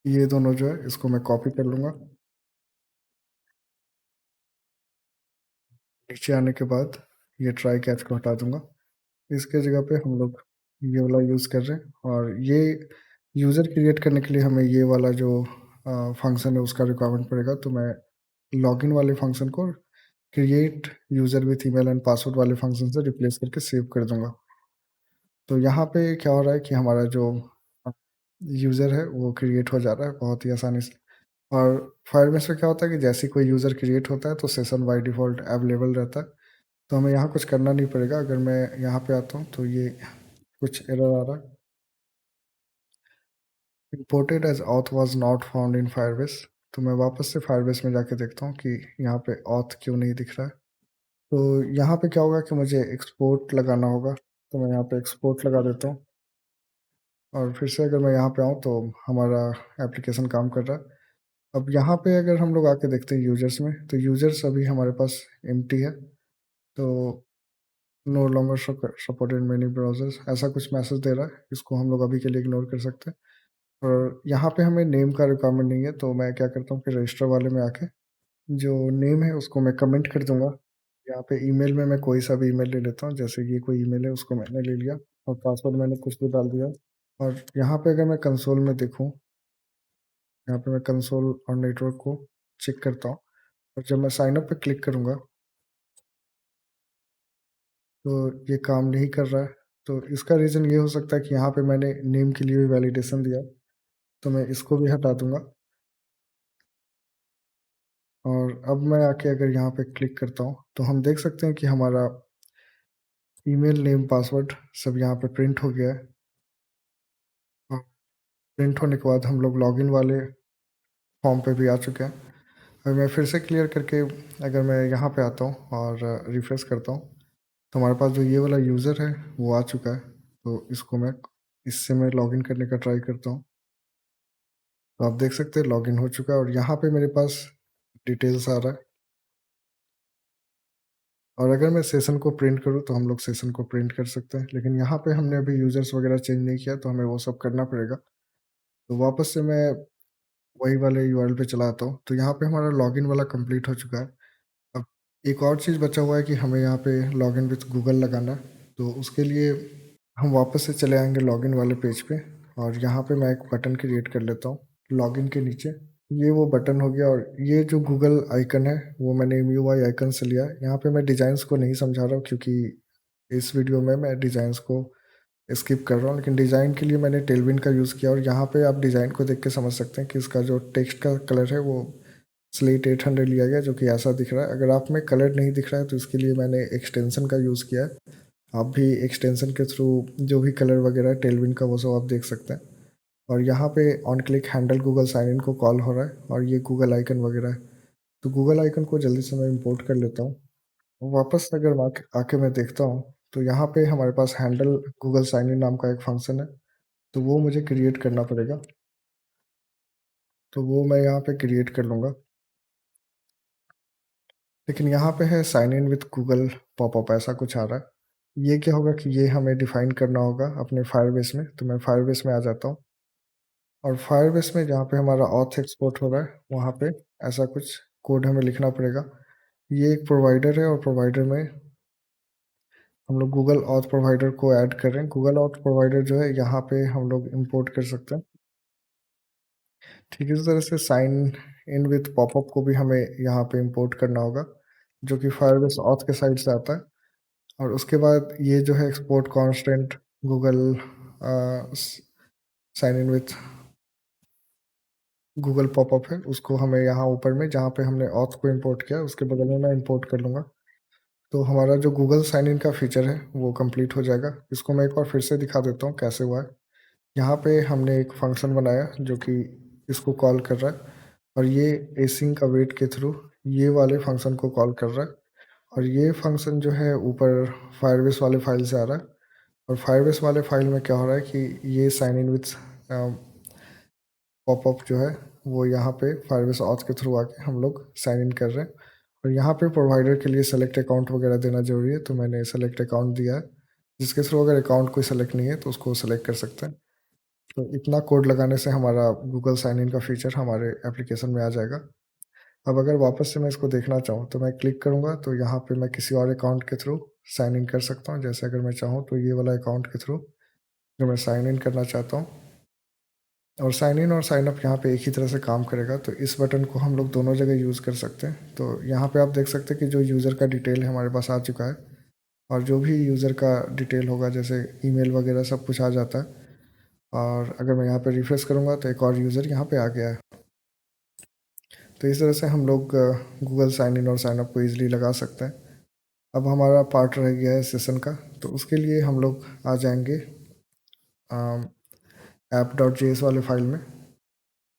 ये दोनों जो है इसको मैं कॉपी कर लूँगा। नीचे आने के बाद ये ट्राई कैच को हटा दूँगा। इसके जगह पे हम लोग ये वाला यूज़ कर रहे हैं और ये यूज़र क्रिएट करने के लिए हमें ये वाला जो फंक्शन है उसका रिक्वायरमेंट पड़ेगा, तो मैं लॉगिन वाले फंक्शन को create user with email and password वाले फंक्शन से रिप्लेस करके सेव कर दूँगा। तो यहाँ पे क्या हो रहा है कि हमारा जो यूज़र है वो क्रिएट हो जा रहा है बहुत ही आसानी से। और फायरबेस में क्या होता है कि जैसे ही कोई यूज़र क्रिएट होता है तो सेशन बाय डिफ़ॉल्ट अवेलेबल रहता है, तो हमें यहाँ कुछ करना नहीं पड़ेगा। अगर मैं यहाँ पे आता हूँ तो ये कुछ एरर आ रहा है, imported as auth was not found in firebase। तो मैं वापस से फायरबेस में जाके देखता हूँ कि यहाँ पे auth क्यों नहीं दिख रहा है। तो यहाँ पे क्या होगा कि मुझे एक्सपोर्ट लगाना होगा, तो मैं यहाँ पे एक्सपोर्ट लगा देता हूँ और फिर से अगर मैं यहाँ पे आऊँ तो हमारा एप्लीकेशन काम कर रहा है। अब यहाँ पे अगर हम लोग आके देखते हैं यूजर्स में, तो यूजर्स अभी हमारे पास एम्प्टी है, तो no longer supported many browsers ऐसा कुछ मैसेज दे रहा है। इसको हम लोग अभी के लिए इग्नोर कर सकते हैं और यहाँ पे हमें नेम का रिक्वायरमेंट नहीं है, तो मैं क्या करता हूँ कि रजिस्टर वाले में आके जो नेम है उसको मैं कमेंट कर दूंगा। यहाँ पे ईमेल में मैं कोई सा भी ईमेल ले लेता हूँ, जैसे ये कोई ईमेल है उसको मैंने ले लिया और पासवर्ड मैंने कुछ भी डाल दिया। और यहाँ पे अगर मैं कंसोल में देखूँ, यहाँ पे मैं कंसोल और नेटवर्क को चेक करता हूँ और जब मैं साइन अप पे क्लिक करूँगा तो ये काम नहीं कर रहा है। तो इसका रीज़न ये हो सकता है कि यहाँ पे मैंने नेम के लिए भी वैलिडेशन दिया, तो मैं इसको भी हटा दूंगा और अब मैं आके अगर यहाँ पे क्लिक करता हूँ तो हम देख सकते हैं कि हमारा ईमेल नेम पासवर्ड सब यहाँ पे प्रिंट हो गया है। और प्रिंट होने के बाद हम लोग लॉगिन वाले फॉर्म पे भी आ चुके हैं। अगर मैं फिर से क्लियर करके अगर मैं यहाँ पे आता हूँ और रिफ्रेश करता हूँ, तो हमारे पास जो ये वाला यूज़र है वो आ चुका है। तो इसको मैं इससे मैं लॉगिन करने का ट्राई करता हूँ, तो आप देख सकते हैं लॉगिन हो चुका है और यहाँ पे मेरे पास डिटेल्स आ रहा है। और अगर मैं सेशन को प्रिंट करूँ तो हम लोग सेशन को प्रिंट कर सकते हैं, लेकिन यहाँ पे हमने अभी यूज़र्स वगैरह चेंज नहीं किया, तो हमें वो सब करना पड़ेगा। तो वापस से मैं वही वाले यूआरएल पे चला आता हूँ, तो यहाँ पे हमारा लॉगिन वाला कंप्लीट हो चुका है। अब एक और चीज़ बचा हुआ है कि हमें यहाँ पे लॉगिन विथ गूगल लगाना है, तो उसके लिए हम वापस से चले आएंगे लॉगिन वाले पेज पे और यहाँ पे मैं एक बटन क्रिएट कर लेता हूँ लॉगिन के नीचे। ये वो बटन हो गया और ये जो गूगल आइकन है वो मैंने एमयूआई आइकन से लिया है। यहाँ पे मैं डिज़ाइंस को नहीं समझा रहा हूँ क्योंकि इस वीडियो में मैं डिज़ाइंस को स्किप कर रहा हूँ, लेकिन डिज़ाइन के लिए मैंने टेलविन का यूज़ किया और यहाँ पे आप डिज़ाइन को देख के समझ सकते हैं कि इसका जो टेक्स्ट का कलर है वो स्लेट 800 लिया गया, जो कि ऐसा दिख रहा है। अगर आप में कलर नहीं दिख रहा है तो इसके लिए मैंने एक्सटेंशन का यूज़ किया है। आप भी एक्सटेंशन के थ्रू जो भी कलर वगैरह है टेलविन का वो सब आप देख सकते हैं। और यहाँ पे on click handle Google sign in को कॉल हो रहा है और ये गूगल आइकन वगैरह है। तो गूगल आइकन को जल्दी से मैं इंपोर्ट कर लेता हूँ। वापस अगर मैं आके मैं देखता हूँ तो यहाँ पे हमारे पास हैंडल गूगल साइन इन नाम का एक फंक्शन है। तो वो मुझे क्रिएट करना पड़ेगा। तो वो मैं यहाँ पे क्रिएट कर लूँगा। लेकिन यहाँ पे है sign in with Google popup, ऐसा कुछ आ रहा है। ये क्या होगा कि ये हमें डिफ़ाइन करना होगा अपने फायरबेस में। तो मैं फायरबेस में आ जाता हूँ और फायरबेस में जहाँ पे हमारा ऑथ एक्सपोर्ट हो रहा है, वहाँ पे ऐसा कुछ कोड हमें लिखना पड़ेगा। ये एक प्रोवाइडर है और प्रोवाइडर में हम लोग गूगल ऑथ प्रोवाइडर को ऐड कर रहे हैं। गूगल ऑथ प्रोवाइडर जो है यहाँ पे हम लोग इंपोर्ट कर सकते हैं। ठीक इसी तरह से साइन इन विथ पॉपअप को भी हमें यहाँ पे इंपोर्ट करना होगा, जो कि फायरबेस ऑथ के साइड से आता है। और उसके बाद ये जो है export constant Google sign in with Google popup है, उसको हमें यहाँ ऊपर में जहाँ पे हमने ऑथ को इंपोर्ट किया उसके बगल में मैं इंपोर्ट कर लूँगा। तो हमारा जो गूगल साइन इन का फीचर है वो कंप्लीट हो जाएगा। इसको मैं एक बार फिर से दिखा देता हूँ कैसे हुआ है। यहाँ पे हमने एक फंक्शन बनाया जो कि इसको कॉल कर रहा है और ये एसिंक अवेट के थ्रू ये वाले फंक्शन को कॉल कर रहा है। और ये फंक्शन जो है ऊपर फायरबेस वाले फाइल से आ रहा है। और फायरबेस वाले फाइल में क्या हो रहा है कि ये साइन इन विथ पॉपअप जो है वो यहाँ पे फायरबेस ऑथ के थ्रू आके हम लोग साइन इन कर रहे हैं। और यहाँ पे प्रोवाइडर के लिए सेलेक्ट अकाउंट वगैरह देना ज़रूरी है, तो मैंने सेलेक्ट अकाउंट दिया है, जिसके थ्रू अगर अकाउंट कोई सेलेक्ट नहीं है तो उसको सेलेक्ट कर सकते हैं। तो इतना कोड लगाने से हमारा गूगल साइन इन का फीचर हमारे एप्लीकेशन में आ जाएगा। अब अगर वापस से मैं इसको देखना चाहूँ तो मैं क्लिक करूँगा तो यहाँ पे मैं किसी और अकाउंट के थ्रू साइन इन कर सकता हूँ। जैसे अगर मैं चाहूँ तो ये वाला अकाउंट के थ्रू जो मैं साइन इन करना चाहता हूँ, और साइन इन और साइन अप यहाँ पे एक ही तरह से काम करेगा। तो इस बटन को हम लोग दोनों जगह यूज़ कर सकते हैं। तो यहाँ पे आप देख सकते हैं कि जो यूज़र का डिटेल है हमारे पास आ चुका है, और जो भी यूज़र का डिटेल होगा जैसे ईमेल वगैरह सब कुछ आ जाता है। और अगर मैं यहाँ पे रिफ्रेश करूँगा तो एक और यूज़र यहाँ पे आ गया है। तो इस तरह से हम लोग गूगल साइन इन और साइन अप को ईजिली लगा सकते हैं। अब हमारा पार्ट रह गया है सेशन का, तो उसके लिए हम लोग आ जाएंगे ऐप डॉट जेएस वाले फाइल में।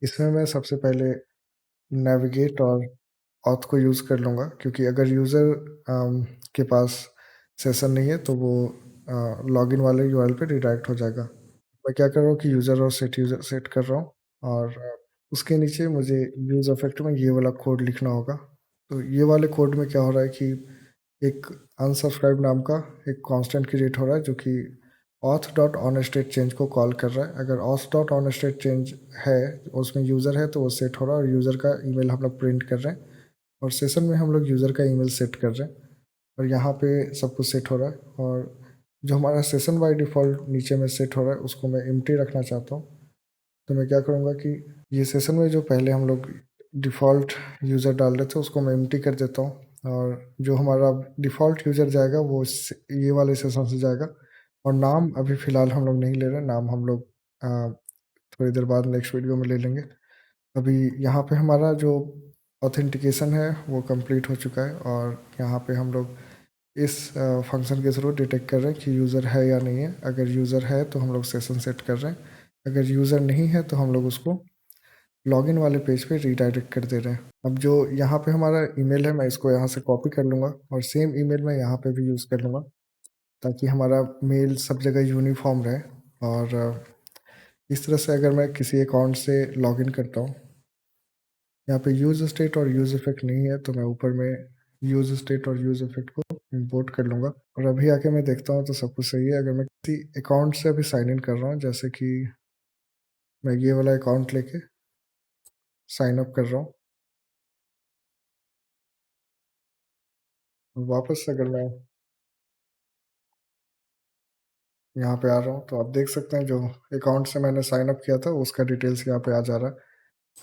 इसमें मैं सबसे पहले नेविगेट और ऑथ को यूज़ कर लूँगा, क्योंकि अगर यूज़र के पास सेशन नहीं है तो वो लॉगिन वाले यूआरएल पे रिडायरेक्ट हो जाएगा। मैं क्या कर रहा हूँ कि यूज़र सेट कर रहा हूँ, और उसके नीचे मुझे यूज़ इफेक्ट में ये वाला कोड लिखना होगा। तो ये वाले कोड में क्या हो रहा है कि एक अनसब्सक्राइब नाम का एक कांस्टेंट क्रिएट हो रहा है जो कि auth dot on state change को कॉल कर रहा है। अगर auth dot on state change है उसमें यूज़र है तो वो सेट हो रहा है, और यूज़र का ईमेल हम लोग प्रिंट कर रहे हैं, और सेशन में हम लोग यूज़र का ईमेल सेट कर रहे हैं, और यहाँ पे सब कुछ सेट हो रहा है। और जो हमारा सेशन बाय डिफ़ॉल्ट नीचे में सेट हो रहा है उसको मैं एम्प्टी रखना चाहता हूँ। तो मैं क्या करूँगा कि ये सेशन में जो पहले हम लोग डिफ़ॉल्ट यूज़र डाल रहे थे उसको मैं एम्प्टी कर देता हूँ, और जो हमारा डिफ़ॉल्ट यूज़र जाएगा वो ये वाले सेशन से जाएगा। और नाम अभी फ़िलहाल हम लोग नहीं ले रहे, नाम हम लोग थोड़ी देर बाद नेक्स्ट वीडियो में ले लेंगे। अभी यहाँ पे हमारा जो ऑथेंटिकेशन है वो कंप्लीट हो चुका है, और यहाँ पे हम लोग इस फंक्शन के थ्रू डिटेक्ट कर रहे हैं कि यूज़र है या नहीं है। अगर यूज़र है तो हम लोग सेशन सेट कर रहे हैं, अगर यूज़र नहीं है तो हम लोग उसको लॉगिन वाले पेज पे रीडायरेक्ट कर दे रहे हैं। अब जो यहाँ पे हमारा ईमेल है मैं इसको यहाँ से कॉपी कर लूँगा, और सेम ईमेल मैं यहाँ पे भी यूज़ कर लूँगा, ताकि हमारा मेल सब जगह यूनिफॉर्म रहे। और इस तरह से अगर मैं किसी अकाउंट से लॉगिन करता हूँ, यहाँ पे यूज़ स्टेट और यूज़ इफेक्ट नहीं है तो मैं ऊपर में यूज़ स्टेट और यूज़ इफेक्ट को इंपोर्ट कर लूँगा। और अभी आके मैं देखता हूँ तो सब कुछ सही है। अगर मैं किसी अकाउंट से अभी साइन इन कर रहा हूँ, जैसे कि मैं ये वाला अकाउंट लेके साइन अप कर रहा हूँ, वापस से अगर मैं यहाँ पे आ रहा हूँ तो आप देख सकते हैं जो अकाउंट से मैंने साइन अप किया था उसका डिटेल्स यहाँ पे आ जा रहा है।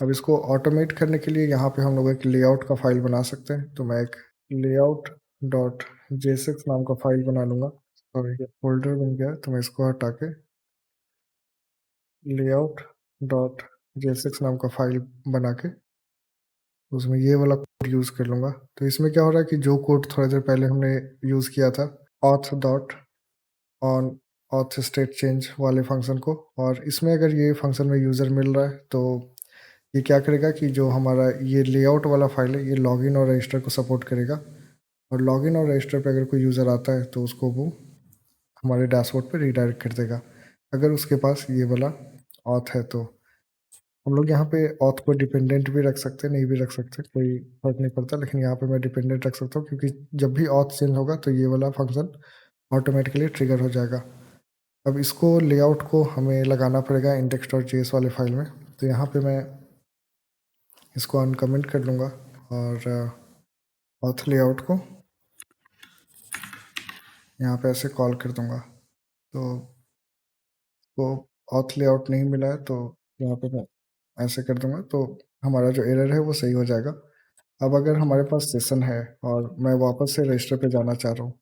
अब इसको ऑटोमेट करने के लिए यहाँ पे हम लोग एक लेआउट का फाइल बना सकते हैं। तो मैं एक लेआउट डॉट जेसिक्स नाम का फाइल बना लूँगा, और ये फ़ोल्डर बन गया है तो मैं इसको हटा के लेआउट डॉट जेएसएक्स नाम का फाइल बना के उसमें ये वाला कोड यूज़ कर लूँगा। तो इसमें क्या हो रहा है कि जो कोड थोड़ी देर पहले हमने यूज़ किया था auth dot on auth state change वाले फंक्शन को, और इसमें अगर ये फंक्शन में यूज़र मिल रहा है तो ये क्या करेगा कि जो हमारा ये लेआउट वाला फाइल है ये लॉगिन और रजिस्टर को सपोर्ट करेगा, और लॉगिन और रजिस्टर पे अगर कोई यूज़र आता है तो उसको वो हमारे डैशबोर्ड पे रीडायरेक्ट कर देगा। अगर उसके पास ये वाला ऑथ है तो हम लोग यहाँ पे ऑथ को डिपेंडेंट भी रख सकते हैं, नहीं भी रख सकते, कोई फर्क नहीं पड़ता, लेकिन यहाँ पे मैं डिपेंडेंट रख सकता हूँ क्योंकि जब भी ऑथ चेंज होगा तो ये वाला फंक्शन ऑटोमेटिकली ट्रिगर हो जाएगा। अब इसको लेआउट को हमें लगाना पड़ेगा index.js वाले फाइल में, तो यहाँ पे मैं इसको अनकमेंट कर लूँगा और ऑथ लेआउट को यहाँ पे ऐसे कॉल कर दूँगा। तो वो ऑथ लेआउट नहीं मिला है तो यहाँ पे मैं ऐसे कर दूँगा, तो हमारा जो एरर है वो सही हो जाएगा। अब अगर हमारे पास सेशन है और मैं वापस से रजिस्टर पे जाना चाह रहा हूँ,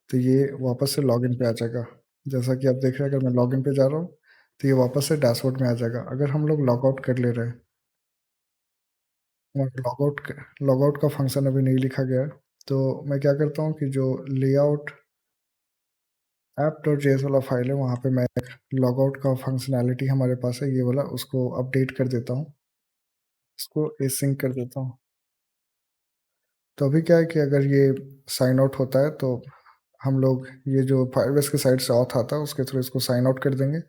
तो ये वापस से लॉगिन पे आ जाएगा। जैसा कि आप देख रहे हैं, अगर मैं लॉगिन पे जा रहा हूँ तो ये वापस से डैशबोर्ड में आ जाएगा। अगर हम लोग लॉगआउट कर ले रहे हैं और लॉगआउट का फंक्शन अभी नहीं लिखा गया है, तो मैं क्या करता हूँ कि जो लेआउट app.js वाला फाइल है वहाँ पे मैं लॉगआउट का फंक्शनैलिटी हमारे पास है ये वाला, उसको अपडेट कर देता हूँ, इसको एसिंक कर देता हूँ। तो अभी क्या है कि अगर ये साइन आउट होता है तो हम लोग ये जो फायरबेस के साइड से ऑथ आता है उसके थ्रू इसको साइन आउट कर देंगे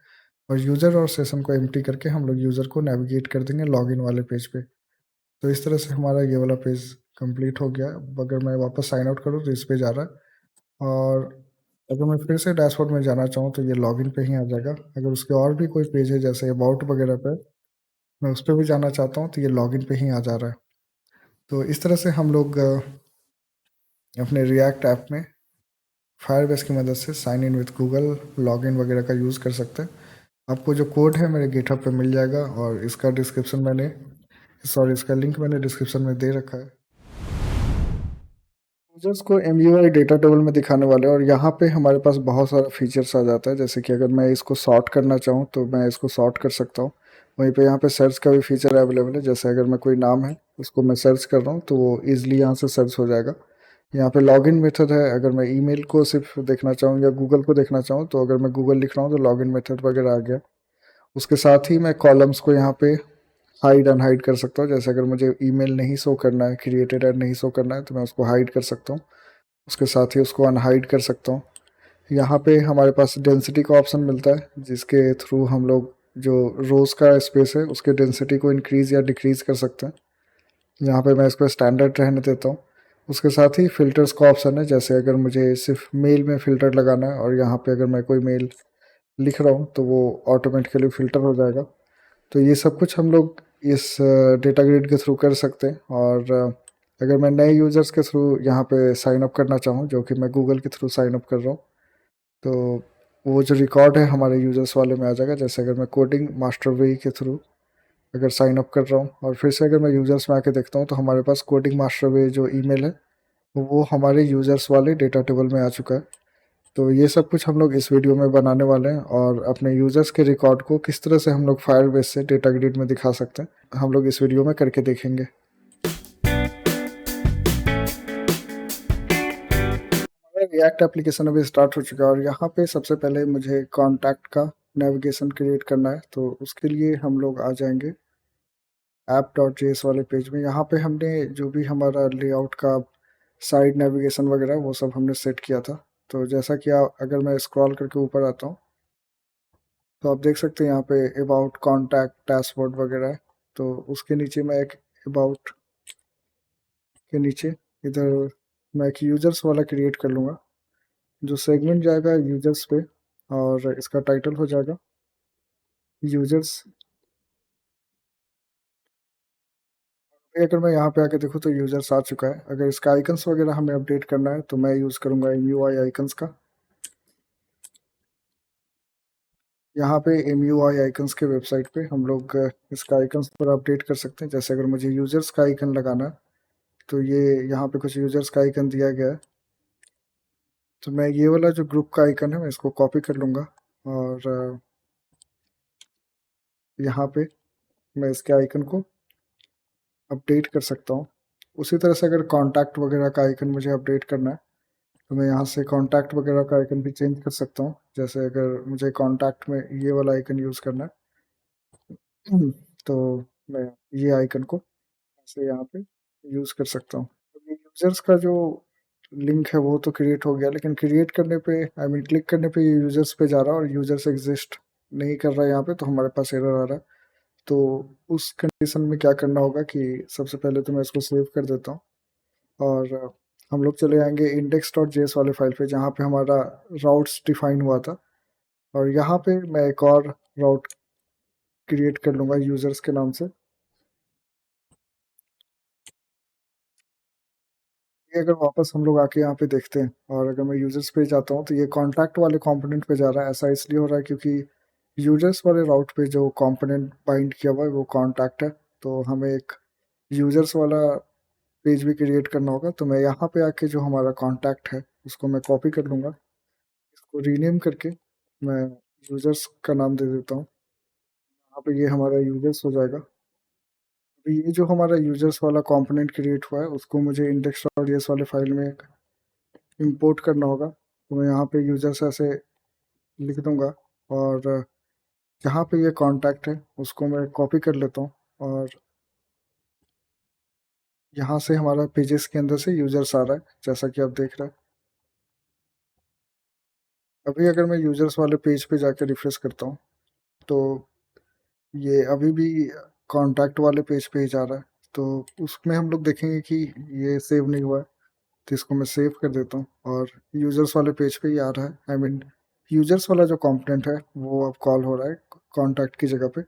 और यूज़र और सेशन को एम्प्टी करके हम लोग यूज़र को नेविगेट कर देंगे लॉगिन वाले पेज पे। तो इस तरह से हमारा ये वाला पेज कंप्लीट हो गया। अब अगर मैं वापस साइन आउट करूँ तो इस पे जा रहा है, और अगर मैं फिर से डैशबोर्ड में जाना चाहूँ तो ये लॉगिन पे ही आ जाएगा। अगर उसके और भी कोई पेज है जैसे अबाउट वगैरह पे, मैं उस पे भी जाना चाहता हूँ तो ये लॉगिन पे ही आ जा रहा है। तो इस तरह से हम लोग अपने रिएक्ट ऐप में फायरबेस की मदद से sign in with Google, login वगैरह का यूज़ कर सकते हैं। आपको जो कोड है मेरे गिटहब पे मिल जाएगा और इसका लिंक मैंने डिस्क्रिप्शन में दे रखा है। यूजर्स को MUI डेटा टेबल में दिखाने वाले हैं और यहाँ पे हमारे पास बहुत सारा फीचर्स आ जाता है, जैसे कि अगर मैं इसको सॉर्ट करना चाहूँ तो मैं इसको सॉर्ट कर सकता हूँ। वहीं पे यहाँ पे सर्च का भी फीचर अवेलेबल है, जैसे अगर मैं कोई नाम है उसको मैं सर्च कर रहा हूँ तो वो ईजिली यहाँ से सर्च हो जाएगा। यहाँ पे लॉगिन मेथड है, अगर मैं ईमेल को सिर्फ देखना चाहूँ या गूगल को देखना चाहूँ तो अगर मैं गूगल लिख रहा हूँ तो लॉगिन मेथड वगैरह आ गया। उसके साथ ही मैं कॉलम्स को यहाँ पे हाइड अनहाइड कर सकता हूँ, जैसे अगर मुझे ईमेल नहीं शो करना है, क्रिएटेड ऐड नहीं शो करना है तो मैं उसको हाइड कर सकता हूँ, उसके साथ ही उसको अनहाइड कर सकता हूँ। यहाँ पे हमारे पास डेंसिटी का ऑप्शन मिलता है जिसके थ्रू हम लोग जो रोज़ का स्पेस है उसके डेंसिटी को इंक्रीज़ या डिक्रीज़ कर सकते हैं। यहाँ पे मैं इसको स्टैंडर्ड रहने देता हूँ। उसके साथ ही फ़िल्टर्स का ऑप्शन है, जैसे अगर मुझे सिर्फ मेल में फ़िल्टर लगाना है और यहाँ पे अगर मैं कोई मेल लिख रहा हूँ तो वो ऑटोमेटिकली फ़िल्टर हो जाएगा। तो ये सब कुछ हम लोग इस डेटा ग्रिड के थ्रू कर सकते हैं। और अगर मैं नए यूज़र्स के थ्रू यहाँ पे साइन अप करना चाहूँ, जो कि मैं गूगल के थ्रू साइन अप कर रहा हूँ, तो वो जो रिकॉर्ड है हमारे यूज़र्स वाले में आ जाएगा। जैसे अगर मैं कोडिंग मास्टर वे के थ्रू अगर साइन अप कर रहा हूँ और फिर से अगर मैं यूज़र्स में आके देखता हूँ तो हमारे पास कोडिंग मास्टर वे जो ईमेल है वो हमारे यूज़र्स वाले डेटा टेबल में आ चुका है। तो ये सब कुछ हम लोग इस वीडियो में बनाने वाले हैं और अपने यूज़र्स के रिकॉर्ड को किस तरह से हम लोग फायरबेस से डेटा ग्रिड में दिखा सकते हैं, हम लोग इस वीडियो में करके देखेंगे। रिएक्ट एप्लीकेशन अभी स्टार्ट हो चुका है और यहाँ पे सबसे पहले मुझे कॉन्टैक्ट का नेविगेशन क्रिएट करना है, तो उसके लिए हम लोग आ जाएंगे app.js वाले पेज में। यहाँ पे हमने जो भी हमारा लेआउट का साइड नेविगेशन वगैरह वो सब हमने सेट किया था। तो जैसा कि अगर मैं स्क्रॉल करके ऊपर आता हूँ तो आप देख सकते हैं यहाँ पे अबाउट, कॉन्टैक्ट, डैशबोर्ड वगैरह है। तो उसके नीचे मैं एक अबाउट के नीचे इधर मैं एक यूज़र्स वाला क्रिएट कर लूँगा, जो सेगमेंट जाएगा यूज़र्स पे और इसका टाइटल हो जाएगा यूज़र्स। अगर मैं यहाँ पे आके देखूँ तो यूज़र्स आ चुका है। अगर इसका आइकन्स वगैरह हमें अपडेट करना है तो मैं यूज़ करूँगा MUI आइकन्स का। यहाँ पे MUI आइकन्स के वेबसाइट पे हम लोग इसका आइकन्स पर अपडेट कर सकते हैं। जैसे अगर मुझे यूज़र्स का आइकन लगाना है तो ये यहाँ पे कुछ यूज़र्स का आइकन दिया गया है, तो मैं ये वाला जो ग्रुप का आइकन है मैं इसको कॉपी कर लूँगा और यहाँ पे मैं इसके आइकन को अपडेट कर सकता हूँ। उसी तरह से अगर कॉन्टैक्ट वगैरह का आइकन मुझे अपडेट करना है तो मैं यहाँ से कॉन्टैक्ट वगैरह का आइकन भी चेंज कर सकता हूँ। जैसे अगर मुझे कॉन्टैक्ट में ये वाला आइकन यूज़ करना है तो मैं ये आइकन को ऐसे यहाँ पे यूज़ कर सकता हूँ। ये यूज़र्स का जो लिंक है वो तो क्रिएट हो गया, लेकिन क्रिएट करने पे, आई मीन क्लिक करने पे ये यूज़र्स पे जा रहा है और यूज़र्स एग्जिस्ट नहीं कर रहा है यहाँ पे, तो हमारे पास एरर आ रहा है। तो उस कंडीशन में क्या करना होगा कि सबसे पहले तो मैं इसको सेव कर देता हूँ, और हम लोग चले जाएंगे index.js वाले फाइल पे जहाँ पे हमारा राउट्स डिफाइन हुआ था, और यहाँ पे मैं एक और राउट क्रिएट कर लूँगा यूज़र्स के नाम से। ये अगर वापस हम लोग आके यहाँ पे देखते हैं, और अगर मैं यूजर्स पे जाता हूँ, तो ये कॉन्टैक्ट वाले कंपोनेंट पे जा रहा है। ऐसा इसलिए हो रहा है क्योंकि यूजर्स वाले राउट पे जो कंपोनेंट बाइंड किया हुआ है वो कॉन्टैक्ट है। तो हमें एक यूजर्स वाला पेज भी क्रिएट करना होगा। तो मैं यहाँ पे आके जो हमारा कॉन्टैक्ट है उसको मैं कॉपी कर लूँगा, इसको रीनेम करके मैं यूजर्स का नाम दे देता हूँ। यहाँ पे ये हमारा यूजर्स हो जाएगा। अभी ये जो हमारा यूजर्स वाला कंपोनेंट क्रिएट हुआ है उसको मुझे index.js वाले फाइल में इंपोर्ट करना होगा। तो मैं यहाँ पे यूजर्स ऐसे लिख दूंगा, और जहाँ पे ये कांटेक्ट है उसको मैं कॉपी कर लेता हूँ, और यहाँ से हमारा पेजेस के अंदर से यूजर्स आ रहा है जैसा कि आप देख रहे हैं। अभी अगर मैं यूजर्स वाले पेज पे जाकर रिफ्रेश करता हूँ, तो ये अभी भी कांटेक्ट वाले पेज पे ही जा रहा है। तो उसमें हम लोग देखेंगे कि ये सेव नहीं हुआ है, तो इसको मैं सेव कर देता हूँ, और यूजर्स वाले पेज पे ही आ रहा है। आई मीन यूजर्स वाला जो कंपोनेंट है वो अब कॉल हो रहा है कॉन्टैक्ट की जगह पे।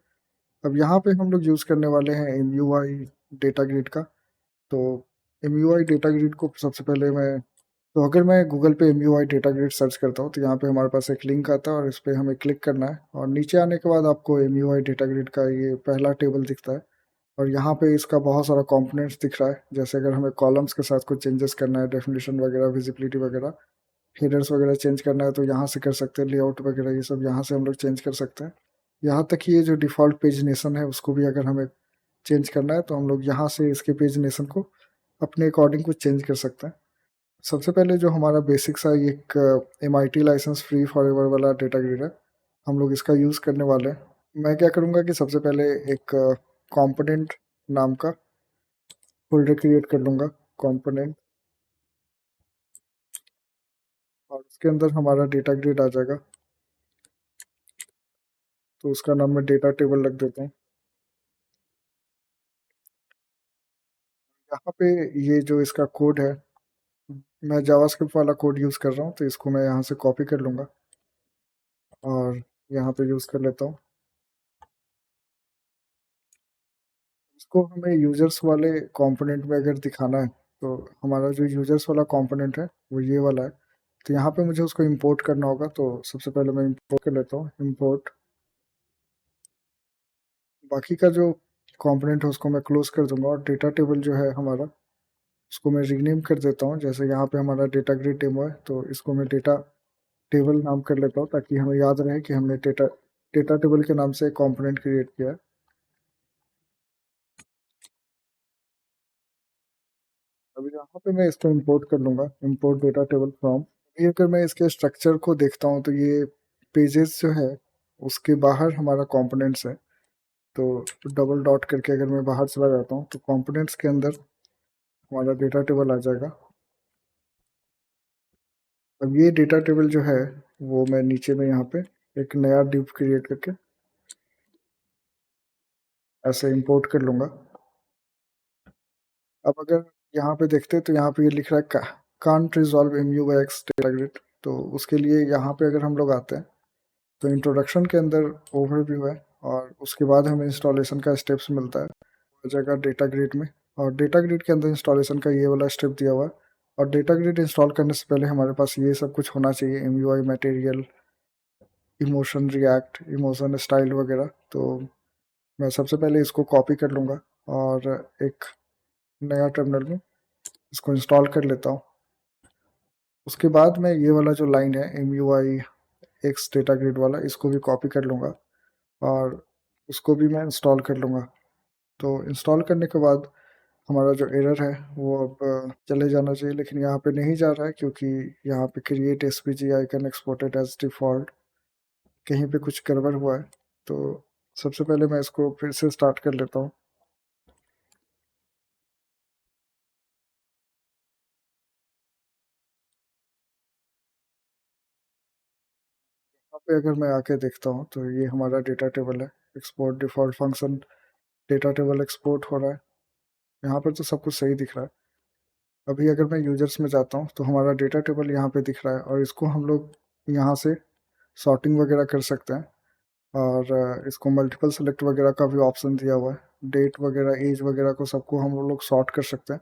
अब यहाँ पे हम लोग यूज़ करने वाले हैं MUI डेटा ग्रिड का। तो MUI डेटा ग्रिड को सबसे पहले मैं, तो अगर मैं गूगल पे MUI डेटा ग्रिड सर्च करता हूँ, तो यहाँ पे हमारे पास एक लिंक आता है, और इस पर हमें क्लिक करना है, और नीचे आने के बाद आपको MUI डेटा ग्रिड का ये पहला टेबल दिखता है। और यहाँ पे इसका बहुत सारा कंपोनेंट्स दिख रहा है। जैसे अगर हमें कॉलम्स के साथ कुछ चेंजेस करना है, डेफिनेशन वगैरह, विजिबिलिटी वगैरह, हेडर्स वगैरह चेंज करना है, तो यहाँ से कर सकते हैं। लेआउट वगैरह ये सब यहाँ से हम लोग चेंज कर सकते हैं। यहाँ तक कि ये जो डिफ़ॉल्ट पेज नेशन है उसको भी अगर हमें चेंज करना है, तो हम लोग यहाँ से इसके पेज नेशन को अपने अकॉर्डिंग कुछ चेंज कर सकते हैं। सबसे पहले जो हमारा बेसिक सा एक MIT लाइसेंस फ्री फॉरएवर वाला डेटा ग्रिड है, हम लोग इसका यूज़ करने वाले हैं। मैं क्या करूँगा कि सबसे पहले एक कंपोनेंट नाम का फ़ोल्डर क्रिएट कर लूँगा, कंपोनेंट, और उसके अंदर हमारा डेटा ग्रिड आ जाएगा। तो उसका नाम मैं डेटा टेबल रख देता हूँ। यहाँ पे ये जो इसका कोड है, मैं जावास्क्रिप्ट वाला कोड यूज़ कर रहा हूँ, तो इसको मैं यहाँ से कॉपी कर लूँगा और यहाँ पे यूज़ कर लेता हूँ। इसको हमें यूजर्स वाले कंपोनेंट में अगर दिखाना है, तो हमारा जो यूजर्स वाला कंपोनेंट है वो ये वाला है। तो यहाँ पे मुझे उसको इंपोर्ट करना होगा। तो सबसे पहले मैं इंपोर्ट कर लेता हूँ, इंपोर्ट। बाकी का जो कंपोनेंट है उसको मैं क्लोज कर दूंगा, और डेटा टेबल जो है हमारा उसको मैं रीनेम कर देता हूँ। जैसे यहाँ पे हमारा डेटा ग्रिड डेमो है, तो इसको मैं डेटा टेबल नाम कर लेता हूँ, ताकि हमें याद रहे कि हमने डेटा डेटा टेबल के नाम से कंपोनेंट क्रिएट किया है। अभी यहाँ पे मैं इसको इंपोर्ट कर लूँगा, इंपोर्ट डेटा टेबल फ्रॉम। ये अगर मैं इसके स्ट्रक्चर को देखता हूँ, तो ये पेजेस जो है उसके बाहर हमारा कंपोनेंट्स है। तो डबल डॉट करके अगर मैं बाहर चला जाता हूँ, तो कंपोनेंट्स के अंदर हमारा डेटा टेबल आ जाएगा। अब ये डेटा टेबल जो है वो मैं नीचे में यहाँ पे एक नया डिव क्रिएट करके ऐसे इंपोर्ट कर लूँगा। अब अगर यहाँ पे देखते हैं, तो यहाँ पे ये लिख रहा है can't resolve MUX data grid. तो उसके लिए यहाँ पे अगर हम लोग आते हैं, तो इंट्रोडक्शन के अंदर ओवरव्यू है, और उसके बाद हमें इंस्टॉलेशन का स्टेप्स मिलता है हो जाएगा डेटा ग्रिड में। और डेटा ग्रिड के अंदर इंस्टॉलेशन का ये वाला स्टेप दिया हुआ है। और डेटा ग्रिड इंस्टॉल करने से पहले हमारे पास ये सब कुछ होना चाहिए, MUI material, emotion react, emotion style वगैरह। तो मैं सबसे पहले इसको कॉपी कर लूँगा, और एक नया टर्मिनल में इसको इंस्टॉल कर लेता हूँ। उसके बाद मैं ये वाला जो लाइन है MUI X डेटा ग्रिड वाला, इसको भी कॉपी कर लूँगा, और उसको भी मैं इंस्टॉल कर लूँगा। तो इंस्टॉल करने के बाद हमारा जो एरर है वो अब चले जाना चाहिए, लेकिन यहाँ पे नहीं जा रहा है, क्योंकि यहाँ पे create SVG icon exported as default कहीं पे कुछ गड़बड़ हुआ है। तो सबसे पहले मैं इसको फिर से स्टार्ट कर लेता हूँ। पे अगर मैं आके देखता हूँ तो ये हमारा डेटा टेबल है। Export default function data table export हो रहा है। यहाँ पर तो सब कुछ सही दिख रहा है। अभी अगर मैं यूज़र्स में जाता हूँ तो हमारा डेटा टेबल यहाँ पे दिख रहा है और इसको हम लोग यहाँ से सॉर्टिंग वगैरह कर सकते हैं और इसको मल्टीपल सेलेक्ट वगैरह का भी ऑप्शन दिया हुआ है। डेट वगैरह, एज वगैरह को सबको हम लोग सॉर्ट कर सकते हैं।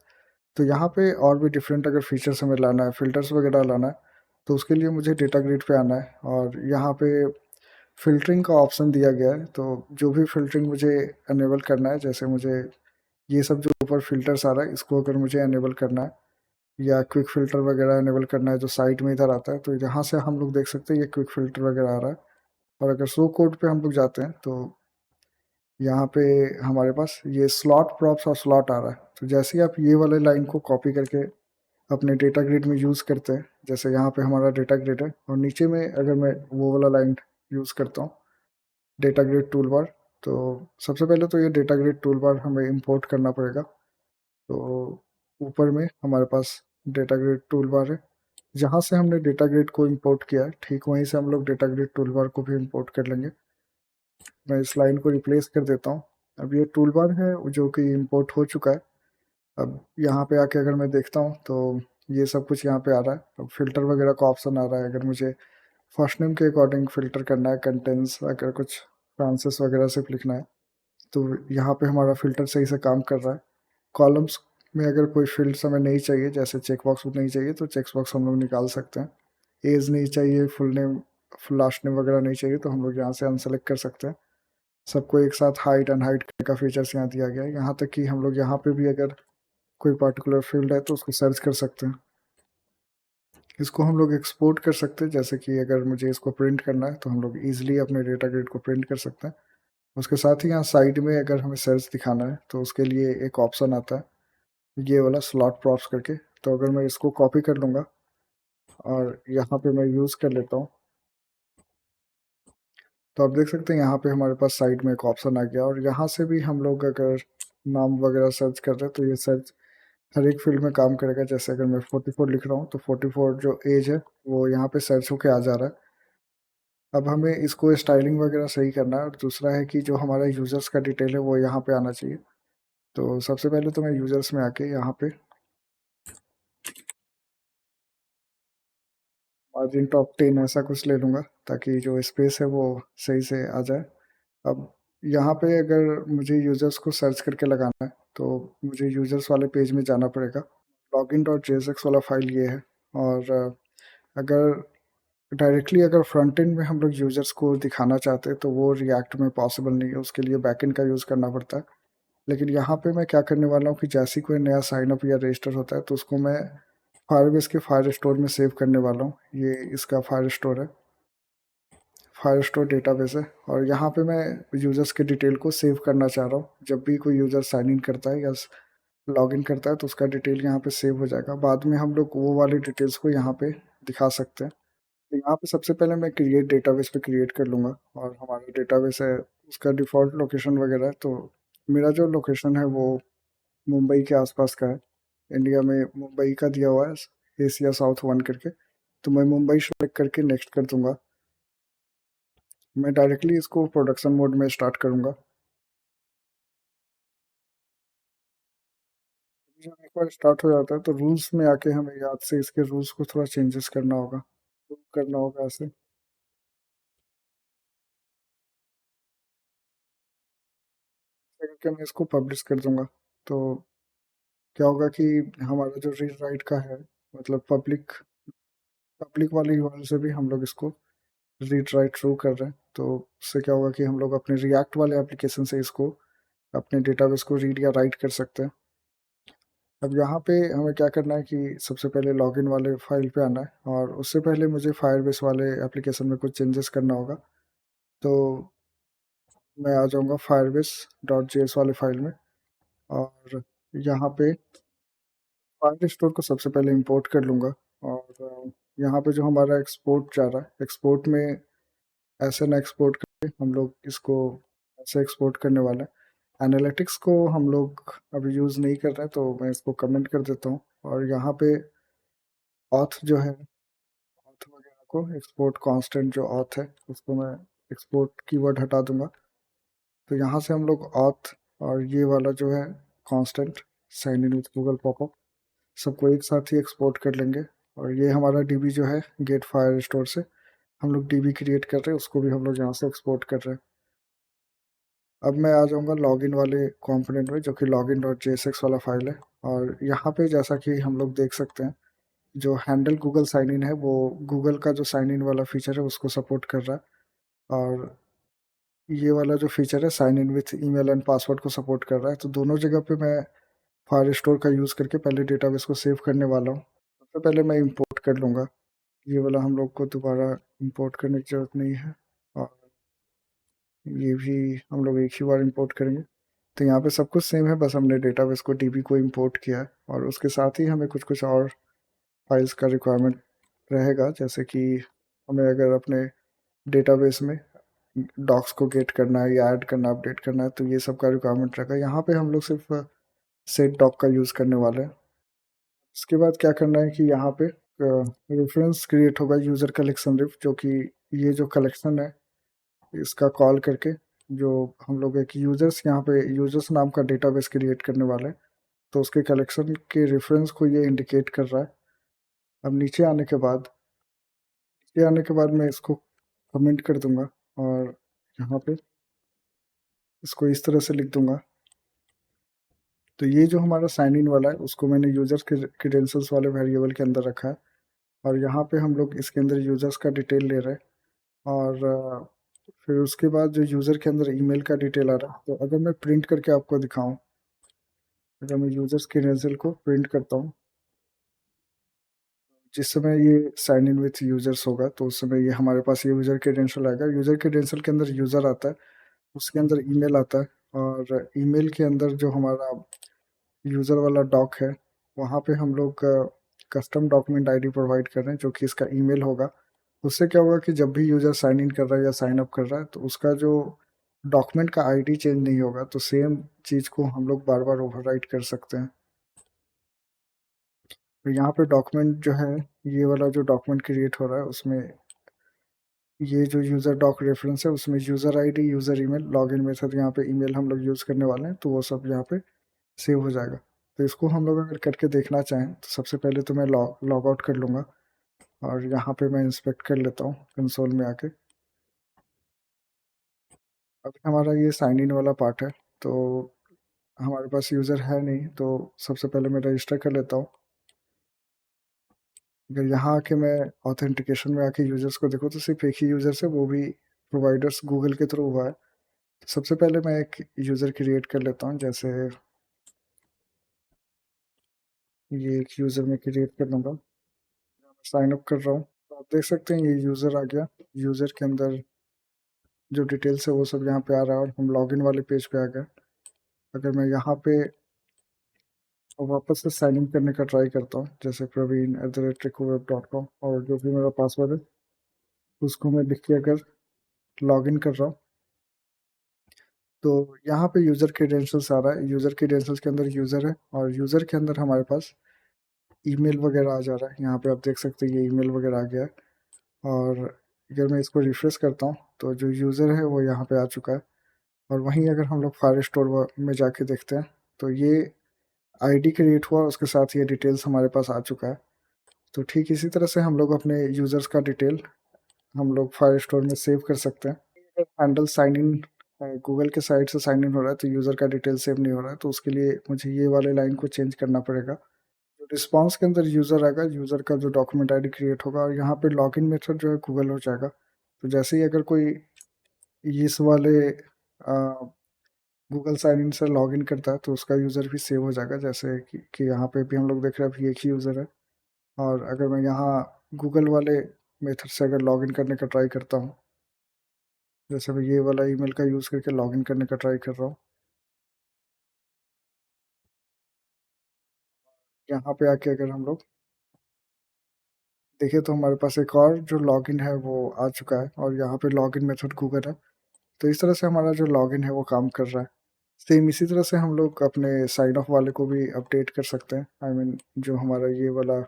तो यहाँ पे और भी डिफरेंट अगर फीचर्स हमें लाना है, फ़िल्टर्स वगैरह लाना है, तो उसके लिए मुझे डेटा ग्रिड पे आना है और यहाँ पे फ़िल्टरिंग का ऑप्शन दिया गया है। तो जो भी फ़िल्टरिंग मुझे इनेबल करना है, जैसे मुझे ये सब जो ऊपर फ़िल्टर्स आ रहा है, इसको अगर मुझे इनेबल करना है या क्विक फ़िल्टर वगैरह इनेबल करना है जो साइड में इधर आता है, तो यहाँ से हम लोग देख सकते हैं ये क्विक फ़िल्टर वगैरह आ रहा है। और अगर शो कोड पे हम लोग जाते हैं तो यहाँ पे हमारे पास ये स्लॉट प्रॉप्स और स्लॉट आ रहा है। तो जैसे ही आप ये वाले लाइन को कॉपी करके अपने डेटा ग्रिड में यूज़ करते हैं, जैसे यहाँ पे हमारा डेटा ग्रिड है और नीचे में अगर मैं वो वाला लाइन यूज़ करता हूँ, डेटा ग्रिड टूलबार, तो सबसे पहले तो ये डेटा ग्रिड टूलबार हमें इंपोर्ट करना पड़ेगा। तो ऊपर में हमारे पास डेटा ग्रिड टूलबार है। जहाँ से हमने डेटा ग्रिड को इंपोर्ट किया है, ठीक वहीं से हम लोग डेटा ग्रिड टूलबार को भी इंपोर्ट कर लेंगे। मैं इस लाइन को रिप्लेस कर देता हूँ। अब ये टूलबार है जो कि इंपोर्ट हो चुका है। अब यहाँ पे आके अगर मैं देखता हूँ तो ये सब कुछ यहाँ पे आ रहा है। अब फ़िल्टर वगैरह का ऑप्शन आ रहा है। अगर मुझे फर्स्ट नेम के अकॉर्डिंग फ़िल्टर करना है, कंटेंट्स अगर कुछ फ्रांसिस वगैरह सिर्फ लिखना है, तो यहाँ पे हमारा फ़िल्टर सही से काम कर रहा है। कॉलम्स में अगर कोई फ़ील्ड्स हमें नहीं चाहिए, जैसे चेक बॉक्स नहीं चाहिए, तो चेक बॉक्स हम लोग निकाल सकते हैं। एज नहीं चाहिए, full name, full last name वगैरह नहीं चाहिए, तो हम लोग यहाँ से अनसेलेक्ट कर सकते हैं। सबको एक साथ हाइड अनहाइड करने का फीचर्स यहाँ दिया गया है। यहाँ तक कि हम लोग यहाँ पे भी अगर कोई पर्टिकुलर फ़ील्ड है तो उसको सर्च कर सकते हैं। इसको हम लोग एक्सपोर्ट कर सकते हैं, जैसे कि अगर मुझे इसको प्रिंट करना है तो हम लोग ईज़िली अपने डेटा ग्रिड को प्रिंट कर सकते हैं। उसके साथ ही यहाँ साइड में अगर हमें सर्च दिखाना है तो उसके लिए एक ऑप्शन आता है, ये वाला स्लॉट प्रॉप्स करके। तो अगर मैं इसको कॉपी कर लूँगा और यहाँ पे मैं यूज़ कर लेता हूँ, तो आप देख सकते हैं यहाँ पे हमारे पास साइड में एक ऑप्शन आ गया और यहाँ से भी हम लोग अगर नाम वगैरह सर्च कर रहे हैं तो ये सर्च हर एक फील्ड में काम करेगा। जैसे अगर मैं 44 लिख रहा हूँ तो 44 जो एज है वो यहाँ पे सर्च होके आ जा रहा है। अब हमें इसको स्टाइलिंग वगैरह सही करना है और दूसरा है कि जो हमारा यूज़र्स का डिटेल है वो यहाँ पे आना चाहिए। तो सबसे पहले तो मैं यूज़र्स में आके यहाँ पे मार्जिन टॉप 10 ऐसा कुछ ले लूँगा ताकि जो स्पेस है वो सही से आ जाए। अब यहाँ पे अगर मुझे यूज़र्स को सर्च करके लगाना है तो मुझे यूज़र्स वाले पेज में जाना पड़ेगा। login.jsx वाला फ़ाइल ये है और अगर डायरेक्टली अगर फ्रंट एंड में हम लोग यूज़र्स को दिखाना चाहते हैं तो वो रिएक्ट में पॉसिबल नहीं है, उसके लिए बैकएंड का यूज़ करना पड़ता है। लेकिन यहाँ पे मैं क्या करने वाला हूँ कि जैसे ही कोई नया साइन अप या रजिस्टर होता है तो उसको मैं फायरबेस के फायर स्टोर में सेव करने वाला हूँ। ये इसका फायर स्टोर है, फायर स्टोर डेटाबेस है और यहाँ पे मैं यूज़र्स के डिटेल को सेव करना चाह रहा हूँ। जब भी कोई यूज़र साइन इन करता है या लॉगिन करता है तो उसका डिटेल यहाँ पे सेव हो जाएगा। बाद में हम लोग वो वाली डिटेल्स को यहाँ पे दिखा सकते हैं। तो यहाँ पे सबसे पहले मैं क्रिएट डेटाबेस पे क्रिएट कर लूँगा और हमारा डेटाबेस है उसका डिफ़ॉल्ट लोकेशन वगैरह है। तो मेरा जो लोकेशन है वो मुंबई के आसपास का है। इंडिया में मुंबई का दिया हुआ है, एशिया साउथ 1 करके। तो मैं मुंबई सेलेक्ट करके नेक्स्ट कर दूँगा। मैं डायरेक्टली इसको प्रोडक्शन मोड में स्टार्ट करूँगा। जब एक बार स्टार्ट हो जाता है तो रूल्स में आके हमें याद से इसके रूल्स को थोड़ा चेंजेस करना होगा। तो करना होगा ऐसे करके मैं इसको पब्लिश कर दूँगा। तो क्या होगा कि हमारा जो रीड राइट का है, मतलब पब्लिक पब्लिक वाले यूआरएल से भी हम लोग इसको रीड राइट थ्रू कर रहे हैं। तो उससे क्या होगा कि हम लोग अपने रिएक्ट वाले एप्लीकेशन से इसको अपने डेटाबेस को रीड या राइट कर सकते हैं। अब यहाँ पे हमें क्या करना है कि सबसे पहले लॉगिन वाले फाइल पे आना है और उससे पहले मुझे फायरबेस वाले एप्लीकेशन में कुछ चेंजेस करना होगा। तो मैं आ जाऊँगा फायरबेस डॉट जेएस वाले फाइल में और यहाँ पे फाइल स्टोर को सबसे पहले इंपोर्ट कर लूँगा और यहाँ पे जो हमारा एक्सपोर्ट जा रहा है, एक्सपोर्ट में ऐसे ना एक्सपोर्ट करके हम लोग इसको ऐसे एक्सपोर्ट करने वाले हैं। एनालिटिक्स को हम लोग अभी यूज़ नहीं कर रहे हैं तो मैं इसको कमेंट कर देता हूँ और यहाँ पे ऑथ जो है, ऑथ वगैरह को एक्सपोर्ट कांस्टेंट जो ऑथ है उसको मैं एक्सपोर्ट कीवर्ड हटा दूंगा। तो यहाँ से हम लोग ऑथ और ये वाला जो है constant sign in with Google popup सबको एक साथ ही एक्सपोर्ट कर लेंगे। और ये हमारा डीबी जो है गेट फायर स्टोर से हम लोग डीबी क्रिएट कर रहे हैं, उसको भी हम लोग यहाँ से एक्सपोर्ट कर रहे हैं। अब मैं आ जाऊँगा लॉगिन वाले कंपोनेंट में, जो कि लॉगिन डॉट JSX वाला फाइल है। और यहाँ पे जैसा कि हम लोग देख सकते हैं, जो हैंडल गूगल साइन इन है वो गूगल का जो साइन इन वाला फीचर है उसको सपोर्ट कर रहा है, और ये वाला जो फीचर है sign in with email and password को सपोर्ट कर रहा है। तो दोनों जगह पे मैं फायर स्टोर का यूज़ करके पहले डेटाबेस को सेव करने वाला हूँ। सबसे पहले मैं इंपोर्ट कर लूँगा, ये वाला हम लोग को दोबारा इंपोर्ट करने की ज़रूरत नहीं है, और ये भी हम लोग एक ही बार इंपोर्ट करेंगे। तो यहाँ पे सब कुछ सेम है, बस हमने डेटाबेस को डीबी को इंपोर्ट किया है, और उसके साथ ही हमें कुछ कुछ और फाइल्स का रिक्वायरमेंट रहेगा, जैसे कि हमें अगर अपने डेटाबेस में डॉक्स को गेट करना है या ऐड करना, अपडेट करना है, तो ये सब का रिक्वायरमेंट रहेगा। यहाँ पे हम लोग सिर्फ सेट डॉक का यूज़ करने वाले हैं। इसके बाद क्या करना है कि यहाँ पे रेफरेंस क्रिएट होगा यूज़र कलेक्शन रिफ, जो कि ये जो कलेक्शन है इसका कॉल करके जो हम लोग एक यूज़र्स यहाँ पे यूज़र्स नाम का डेटाबेस क्रिएट करने वाले हैं, तो उसके कलेक्शन के रेफरेंस को ये इंडिकेट कर रहा है। अब नीचे आने के बाद मैं इसको कमेंट कर दूंगा, और यहाँ पे इसको इस तरह से लिख दूंगा। तो ये जो हमारा साइन इन वाला है उसको मैंने यूज़र्स के क्रेडेंशियल्स वाले वेरिएबल के अंदर रखा है, और यहाँ पे हम लोग इसके अंदर यूज़र्स का डिटेल ले रहे हैं। और फिर उसके बाद जो यूज़र के अंदर ईमेल का डिटेल आ रहा है, तो अगर मैं प्रिंट करके आपको दिखाऊं, अगर मैं यूज़र्स क्रेडेंशियल को प्रिंट करता हूँ, जिस समय ये साइन इन विथ यूज़र्स होगा तो उस समय ये हमारे पास ये यूज़र क्रेडेंशियल आएगा। यूज़र क्रेडेंशियल के अंदर यूज़र आता है, उसके अंदर ईमेल आता है, और ईमेल के अंदर जो हमारा यूज़र वाला डॉक है वहाँ पे हम लोग कस्टम डॉक्यूमेंट आईडी प्रोवाइड कर रहे हैं, जो कि इसका ईमेल होगा। उससे क्या होगा कि जब भी यूज़र साइन इन कर रहा है या साइन अप कर रहा है तो उसका जो डॉक्यूमेंट का आईडी चेंज नहीं होगा, तो सेम चीज़ को हम लोग बार बार ओवरराइट कर सकते हैं। तो यहाँ पे डॉक्यूमेंट जो है, ये वाला जो डॉक्यूमेंट क्रिएट हो रहा है उसमें ये जो यूज़र डॉक रेफरेंस है उसमें user ID, user email, login method, यहाँ पे ईमेल हम लोग यूज़ करने वाले हैं, तो वो सब यहाँ पे सेव हो जाएगा। तो इसको हम लोग अगर करके देखना चाहें तो सबसे पहले तो मैं लॉग आउट कर लूँगा, और यहाँ पे मैं इंस्पेक्ट कर लेता हूँ कंसोल में आके। अभी हमारा ये साइन इन वाला पार्ट है, तो हमारे पास यूज़र है नहीं, तो सबसे पहले मैं रजिस्टर कर लेता हूँ। अगर यहाँ आके मैं ऑथेंटिकेशन में आके यूज़र्स को देखूँ तो सिर्फ एक ही यूज़र से, वो भी प्रोवाइडर्स गूगल के थ्रू हुआ है। तो सबसे पहले मैं एक यूज़र क्रिएट कर लेता हूँ, जैसे ये एक यूज़र में क्रिएट कर लूँगा। साइन अप कर रहा हूँ, तो आप देख सकते हैं ये यूज़र आ गया। यूज़र के अंदर जो डिटेल्स है वो सब यहाँ पे आ रहा है, और हम लॉगिन वाले पेज पे आ गए। अगर मैं यहाँ पे वापस से साइन इन करने का ट्राई करता हूँ, जैसे praveen@recruweb.com, और जो भी मेरा पासवर्ड है उसको मैं लिख के अगर लॉगिन कर रहा हूँ, तो यहाँ पे यूज़र क्रेडेंशियल्स आ रहा है। यूज़र क्रेडेंशियल्स के अंदर यूज़र है, और यूज़र के अंदर हमारे पास ईमेल वगैरह आ जा रहा है। यहाँ पे आप देख सकते हैं ये ईमेल वगैरह आ गया है, और अगर मैं इसको रिफ्रेश करता हूँ तो जो यूज़र है वो यहाँ पे आ चुका है। और वहीं अगर हम लोग फायर स्टोर में जाके देखते हैं तो ये आईडी क्रिएट हुआ, उसके साथ ये डिटेल्स हमारे पास आ चुका है। तो ठीक इसी तरह से हम लोग अपने यूज़र्स का डिटेल हम लोग फायर स्टोर में सेव कर सकते हैं। अगर हैंडल साइन इन गूगल के साइट से साइन इन हो रहा है तो यूज़र का डिटेल सेव नहीं हो रहा है, तो उसके लिए मुझे ये वाले लाइन को चेंज करना पड़ेगा। जो रिस्पॉन्स के अंदर यूज़र आएगा, यूज़र का जो डॉक्यूमेंट आईडी क्रिएट होगा, और यहाँ पे लॉगिन मेथड जो है गूगल हो जाएगा। तो जैसे ही अगर कोई इस वाले गूगल साइन इन से लॉगिन करता है तो उसका यूज़र भी सेव हो जाएगा, जैसे कि यहाँ पे भी हम लोग देख रहे हैं अभी एक ही यूज़र है। और अगर मैं यहाँ गूगल वाले मेथड से अगर लॉगिन करने का ट्राई करता हूँ, जैसे मैं ये वाला ईमेल का यूज़ करके लॉगिन करने का ट्राई कर रहा हूँ, यहाँ पे आके अगर हम लोग देखें तो हमारे पास एक और जो लॉगिन है वो आ चुका है, और यहाँ पे लॉगिन मेथड गूगल है। तो इस तरह से हमारा जो लॉगिन है वो काम कर रहा है। सेम इसी तरह से हम लोग अपने साइन ऑफ वाले को भी अपडेट कर सकते हैं। आई मीन जो हमारा ये वाला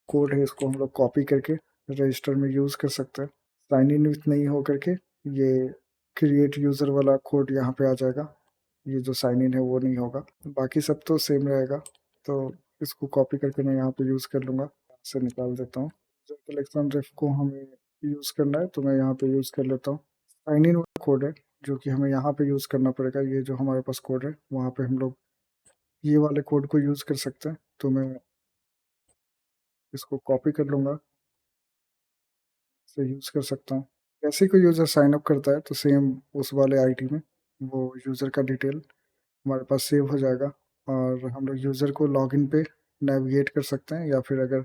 कोड है इसको हम लोग कॉपी करके रजिस्टर में यूज़ कर सकते हैं। साइन इन विथ नहीं हो करके ये क्रिएट यूज़र वाला कोड यहाँ पे आ जाएगा। ये जो साइन इन है वो नहीं होगा, बाकी सब तो सेम रहेगा। तो इसको कॉपी करके मैं यहाँ पे यूज़ कर लूँगा, यहाँ से निकाल देता हूँ। जो कलेक्शन रेफ को हमें यूज़ करना है तो मैं यहाँ पे यूज़ कर लेता हूँ। साइन इन वाला कोड है जो कि हमें यहाँ पे यूज़ करना पड़ेगा। ये जो हमारे पास कोड है वहाँ पे हम लोग ये वाले कोड को यूज़ कर सकते हैं। तो मैं इसको कॉपी कर लूँगा, इसे यूज़ कर सकता हूँ। जैसे ही कोई यूज़र साइन अप करता है तो सेम उस वाले आईडी में वो यूज़र का डिटेल हमारे पास सेव हो जाएगा और हम लोग यूज़र को लॉगिन पे नेविगेट कर सकते हैं, या फिर अगर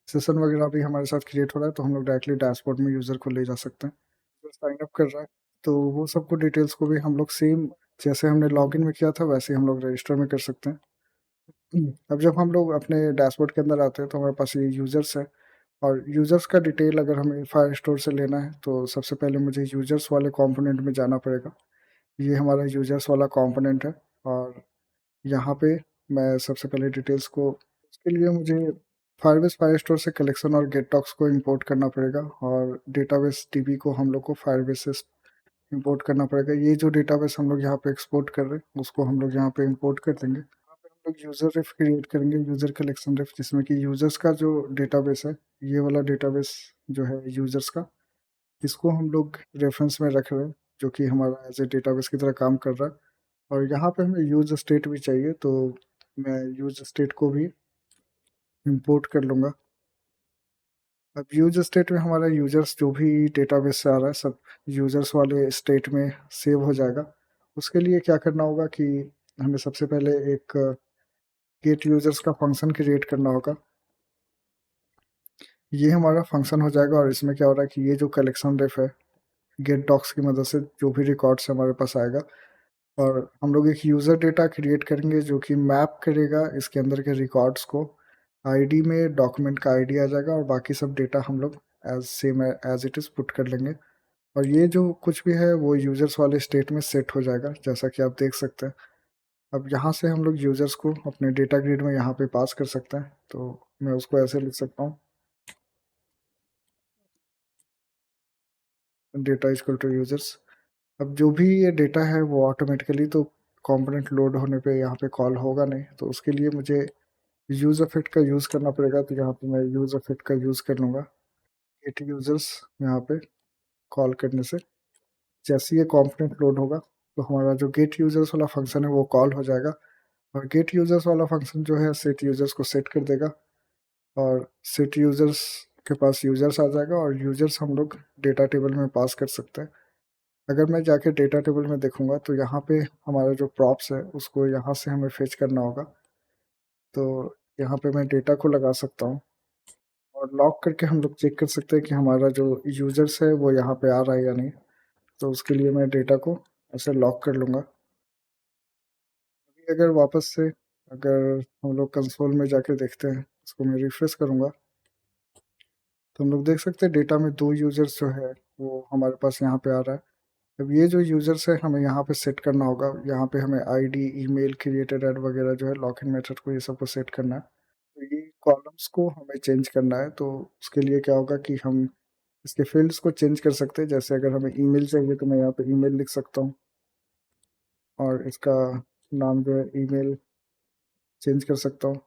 सेशन वगैरह भी हमारे साथ क्रिएट हो रहा है तो हम लोग डायरेक्टली डैशबोर्ड में यूज़र को ले जा सकते हैं। जो साइन अप कर रहा है तो वो सबको डिटेल्स को भी हम लोग सेम जैसे हमने लॉगिन में किया था वैसे ही हम लोग रजिस्टर में कर सकते हैं। अब जब हम लोग अपने डैशबोर्ड के अंदर आते हैं तो हमारे पास ये यूज़र्स है, और यूज़र्स का डिटेल अगर हमें फायर स्टोर से लेना है तो सबसे पहले मुझे यूज़र्स वाले कंपोनेंट में जाना पड़ेगा। ये हमारा यूज़र्स वाला कंपोनेंट है और यहाँ पे मैं सबसे पहले डिटेल्स को उसके लिए मुझे फायरबेस फायरस्टोर से कलेक्शन और गेट टॉक्स को इंपोर्ट करना पड़ेगा, और डेटाबेस डीबी को हम लोग को फायरबेस से इंपोर्ट करना पड़ेगा। ये जो डेटाबेस हम लोग यहाँ पे एक्सपोर्ट कर रहे हैं उसको हम लोग यहाँ पे इंपोर्ट कर देंगे। यहाँ पे हम लोग यूज़र रेफ क्रिएट करेंगे, यूज़र कलेक्शन रेफ, जिसमें कि यूज़र्स का जो डेटाबेस है ये वाला डेटाबेस जो है यूज़र्स का, इसको हम लोग रेफरेंस में रख रहे हैं जो कि हमारा एज ए डेटाबेस की तरह काम कर रहा है। और यहाँ पे हमें यूज़ स्टेट भी चाहिए तो मैं यूज़ स्टेट को भी इंपोर्ट कर लूँगा। अब यूज़ स्टेट में हमारा यूज़र्स जो भी डेटाबेस से आ रहा है सब यूज़र्स वाले स्टेट में सेव हो जाएगा। उसके लिए क्या करना होगा कि हमें सबसे पहले एक गेट यूज़र्स का फंक्शन क्रिएट करना होगा। ये हमारा फंक्शन हो जाएगा और इसमें क्या हो रहा है कि ये जो कलेक्शन रेफ है गेट डॉक्स की मदद से जो भी रिकॉर्ड्स हमारे पास आएगा, और हम लोग एक यूज़र डेटा क्रिएट करेंगे जो कि मैप करेगा इसके अंदर के रिकॉर्ड्स को। आईडी में डॉक्यूमेंट का आईडी आ जाएगा और बाकी सब डेटा हम लोग as same as it is put कर लेंगे, और ये जो कुछ भी है वो यूज़र्स वाले स्टेट में सेट हो जाएगा जैसा कि आप देख सकते हैं। अब यहाँ से हम लोग यूज़र्स को अपने डेटा ग्रिड में यहाँ पे पास कर सकते हैं, तो मैं उसको ऐसे लिख सकता हूँ, डेटा इक्वल टू यूज़र्स। अब जो भी ये डेटा है वो ऑटोमेटिकली तो कंपोनेंट लोड होने पे यहाँ पे कॉल होगा नहीं, तो उसके लिए मुझे यूज़ इफ़ेक्ट का यूज़ करना पड़ेगा। तो यहाँ पे मैं यूज़ इफ़ेक्ट का यूज़ कर लूँगा। गेट यूज़र्स यहाँ पे कॉल करने से जैसे ही ये कंपोनेंट लोड होगा तो हमारा जो गेट यूज़र्स वाला फंक्शन है वो कॉल हो जाएगा, और गेट यूज़र्स वाला फंक्शन जो है सेट यूज़र्स को सेट कर देगा, और सेट यूज़र्स के पास यूज़र्स आ जाएगा और यूज़र्स हम लोग डेटा टेबल में पास कर सकते हैं। अगर मैं जाके डेटा टेबल में देखूँगा तो यहाँ पे हमारा जो प्रॉप्स है उसको यहाँ से हमें फेच करना होगा। तो यहाँ पे मैं डेटा को लगा सकता हूँ और लॉक करके हम लोग चेक कर सकते हैं कि हमारा जो यूज़र्स है वो यहाँ पे आ रहा है या नहीं। तो उसके लिए मैं डेटा को ऐसे लॉक कर लूँगा। अभी अगर वापस से अगर हम लोग कंसोल में जाके देखते हैं, इसको मैं रिफ्रेश करूँगा, तो हम लोग देख सकते हैं डेटा में 2 यूज़र्स जो है वो हमारे पास यहाँ पे आ रहा है। अब ये जो यूज़र्स है हमें यहाँ पे सेट करना होगा, यहाँ पे हमें आईडी, ईमेल, क्रिएटेड ऐड वगैरह जो है लॉगिन मेथड को ये सबको सेट करना है। तो ये कॉलम्स को हमें चेंज करना है, तो उसके लिए क्या होगा कि हम इसके फील्ड्स को चेंज कर सकते हैं। जैसे अगर हमें ईमेल चाहिए तो मैं यहाँ पे ईमेल लिख सकता हूँ और इसका नाम जो है ईमेल चेंज कर सकता हूँ।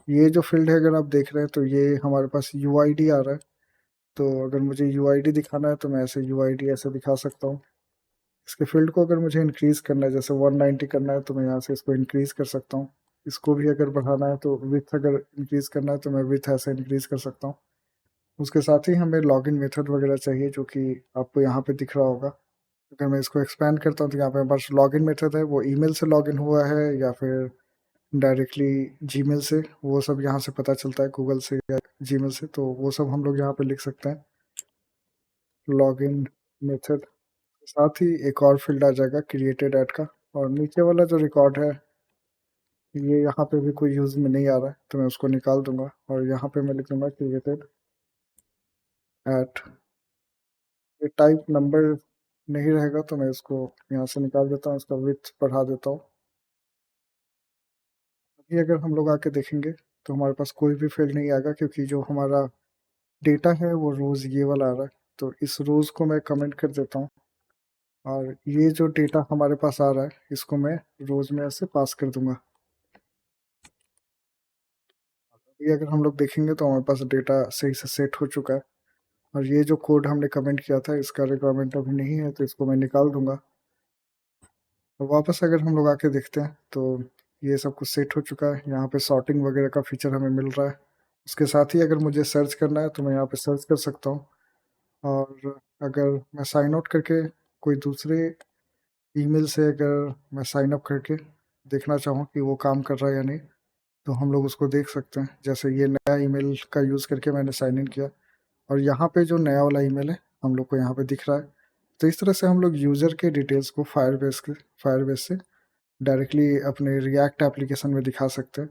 ये जो फील्ड है अगर आप देख रहे हैं तो ये हमारे पास यूआईडी आ रहा है, तो अगर मुझे यूआईडी दिखाना है तो मैं ऐसे यूआईडी ऐसे दिखा सकता हूँ। इसके फील्ड को अगर मुझे इंक्रीज़ करना है, जैसे 190 करना है तो मैं यहाँ से इसको इंक्रीज़ कर सकता हूँ। इसको भी अगर बढ़ाना है तो विड्थ अगर इंक्रीज़ करना है तो मैं विड्थ ऐसे इंक्रीज़ कर सकता हूँ। उसके साथ ही हमें लॉगिन मेथड वगैरह चाहिए जो कि आपको यहाँ पे दिख रहा होगा। अगर मैं इसको एक्सपैंड करता हूँ तो यहाँ पे हमारे पास लॉगिन मेथड है, वो ईमेल से लॉगिन हुआ है या फिर डायरेक्टली जीमेल से, वो सब यहाँ से पता चलता है, गूगल से या जीमेल से, तो वो सब हम लोग यहाँ पे लिख सकते हैं लॉगिन मेथड। साथ ही एक और फील्ड आ जाएगा क्रिएटेड ऐड का, और नीचे वाला जो रिकॉर्ड है ये यहाँ पे भी कोई यूज़ में नहीं आ रहा है तो मैं उसको निकाल दूंगा, और यहाँ पे मैं लिख दूंगा क्रिएटेड ऐड। ये टाइप नंबर नहीं रहेगा तो मैं इसको यहाँ से निकाल देता हूँ, इसका विड्थ बढ़ा देता हूँ। अभी अगर हम लोग आके देखेंगे तो हमारे पास कोई भी फील्ड नहीं आएगा क्योंकि जो हमारा डेटा है वो रोज़ ये वाला आ रहा है, तो इस रोज़ को मैं कमेंट कर देता हूँ और ये जो डेटा हमारे पास आ रहा है, इसको मैं रोज़ में ऐसे पास कर दूँगा। ये अगर हम लोग देखेंगे तो हमारे पास डेटा सही से सेट हो चुका है और ये जो कोड हमने कमेंट किया था, इसका रिक्वायरमेंट अभी नहीं है, तो इसको मैं निकाल दूँगा। और वापस अगर हम लोग आके देखते हैं, तो ये सब कुछ सेट हो चुका है। यहाँ पे सॉर्टिंग वगैरह का फीचर हमें मिल रहा है। उसके साथ ही अगर मुझे सर्च करना है, तो मैं यहाँ पे सर्च कर सकता हूँ और अगर मैं साइन आउट करके कोई दूसरे ईमेल से अगर मैं साइन अप करके देखना चाहूँ कि वो काम कर रहा है या नहीं, तो हम लोग उसको देख सकते हैं। जैसे ये नया ईमेल का यूज़ करके मैंने साइन इन किया और यहाँ पे जो नया वाला ईमेल है, हम लोग को यहाँ पे दिख रहा है। तो इस तरह से हम लोग यूज़र के डिटेल्स को फायरबेस से डायरेक्टली अपने रिएक्ट एप्लीकेशन में दिखा सकते हैं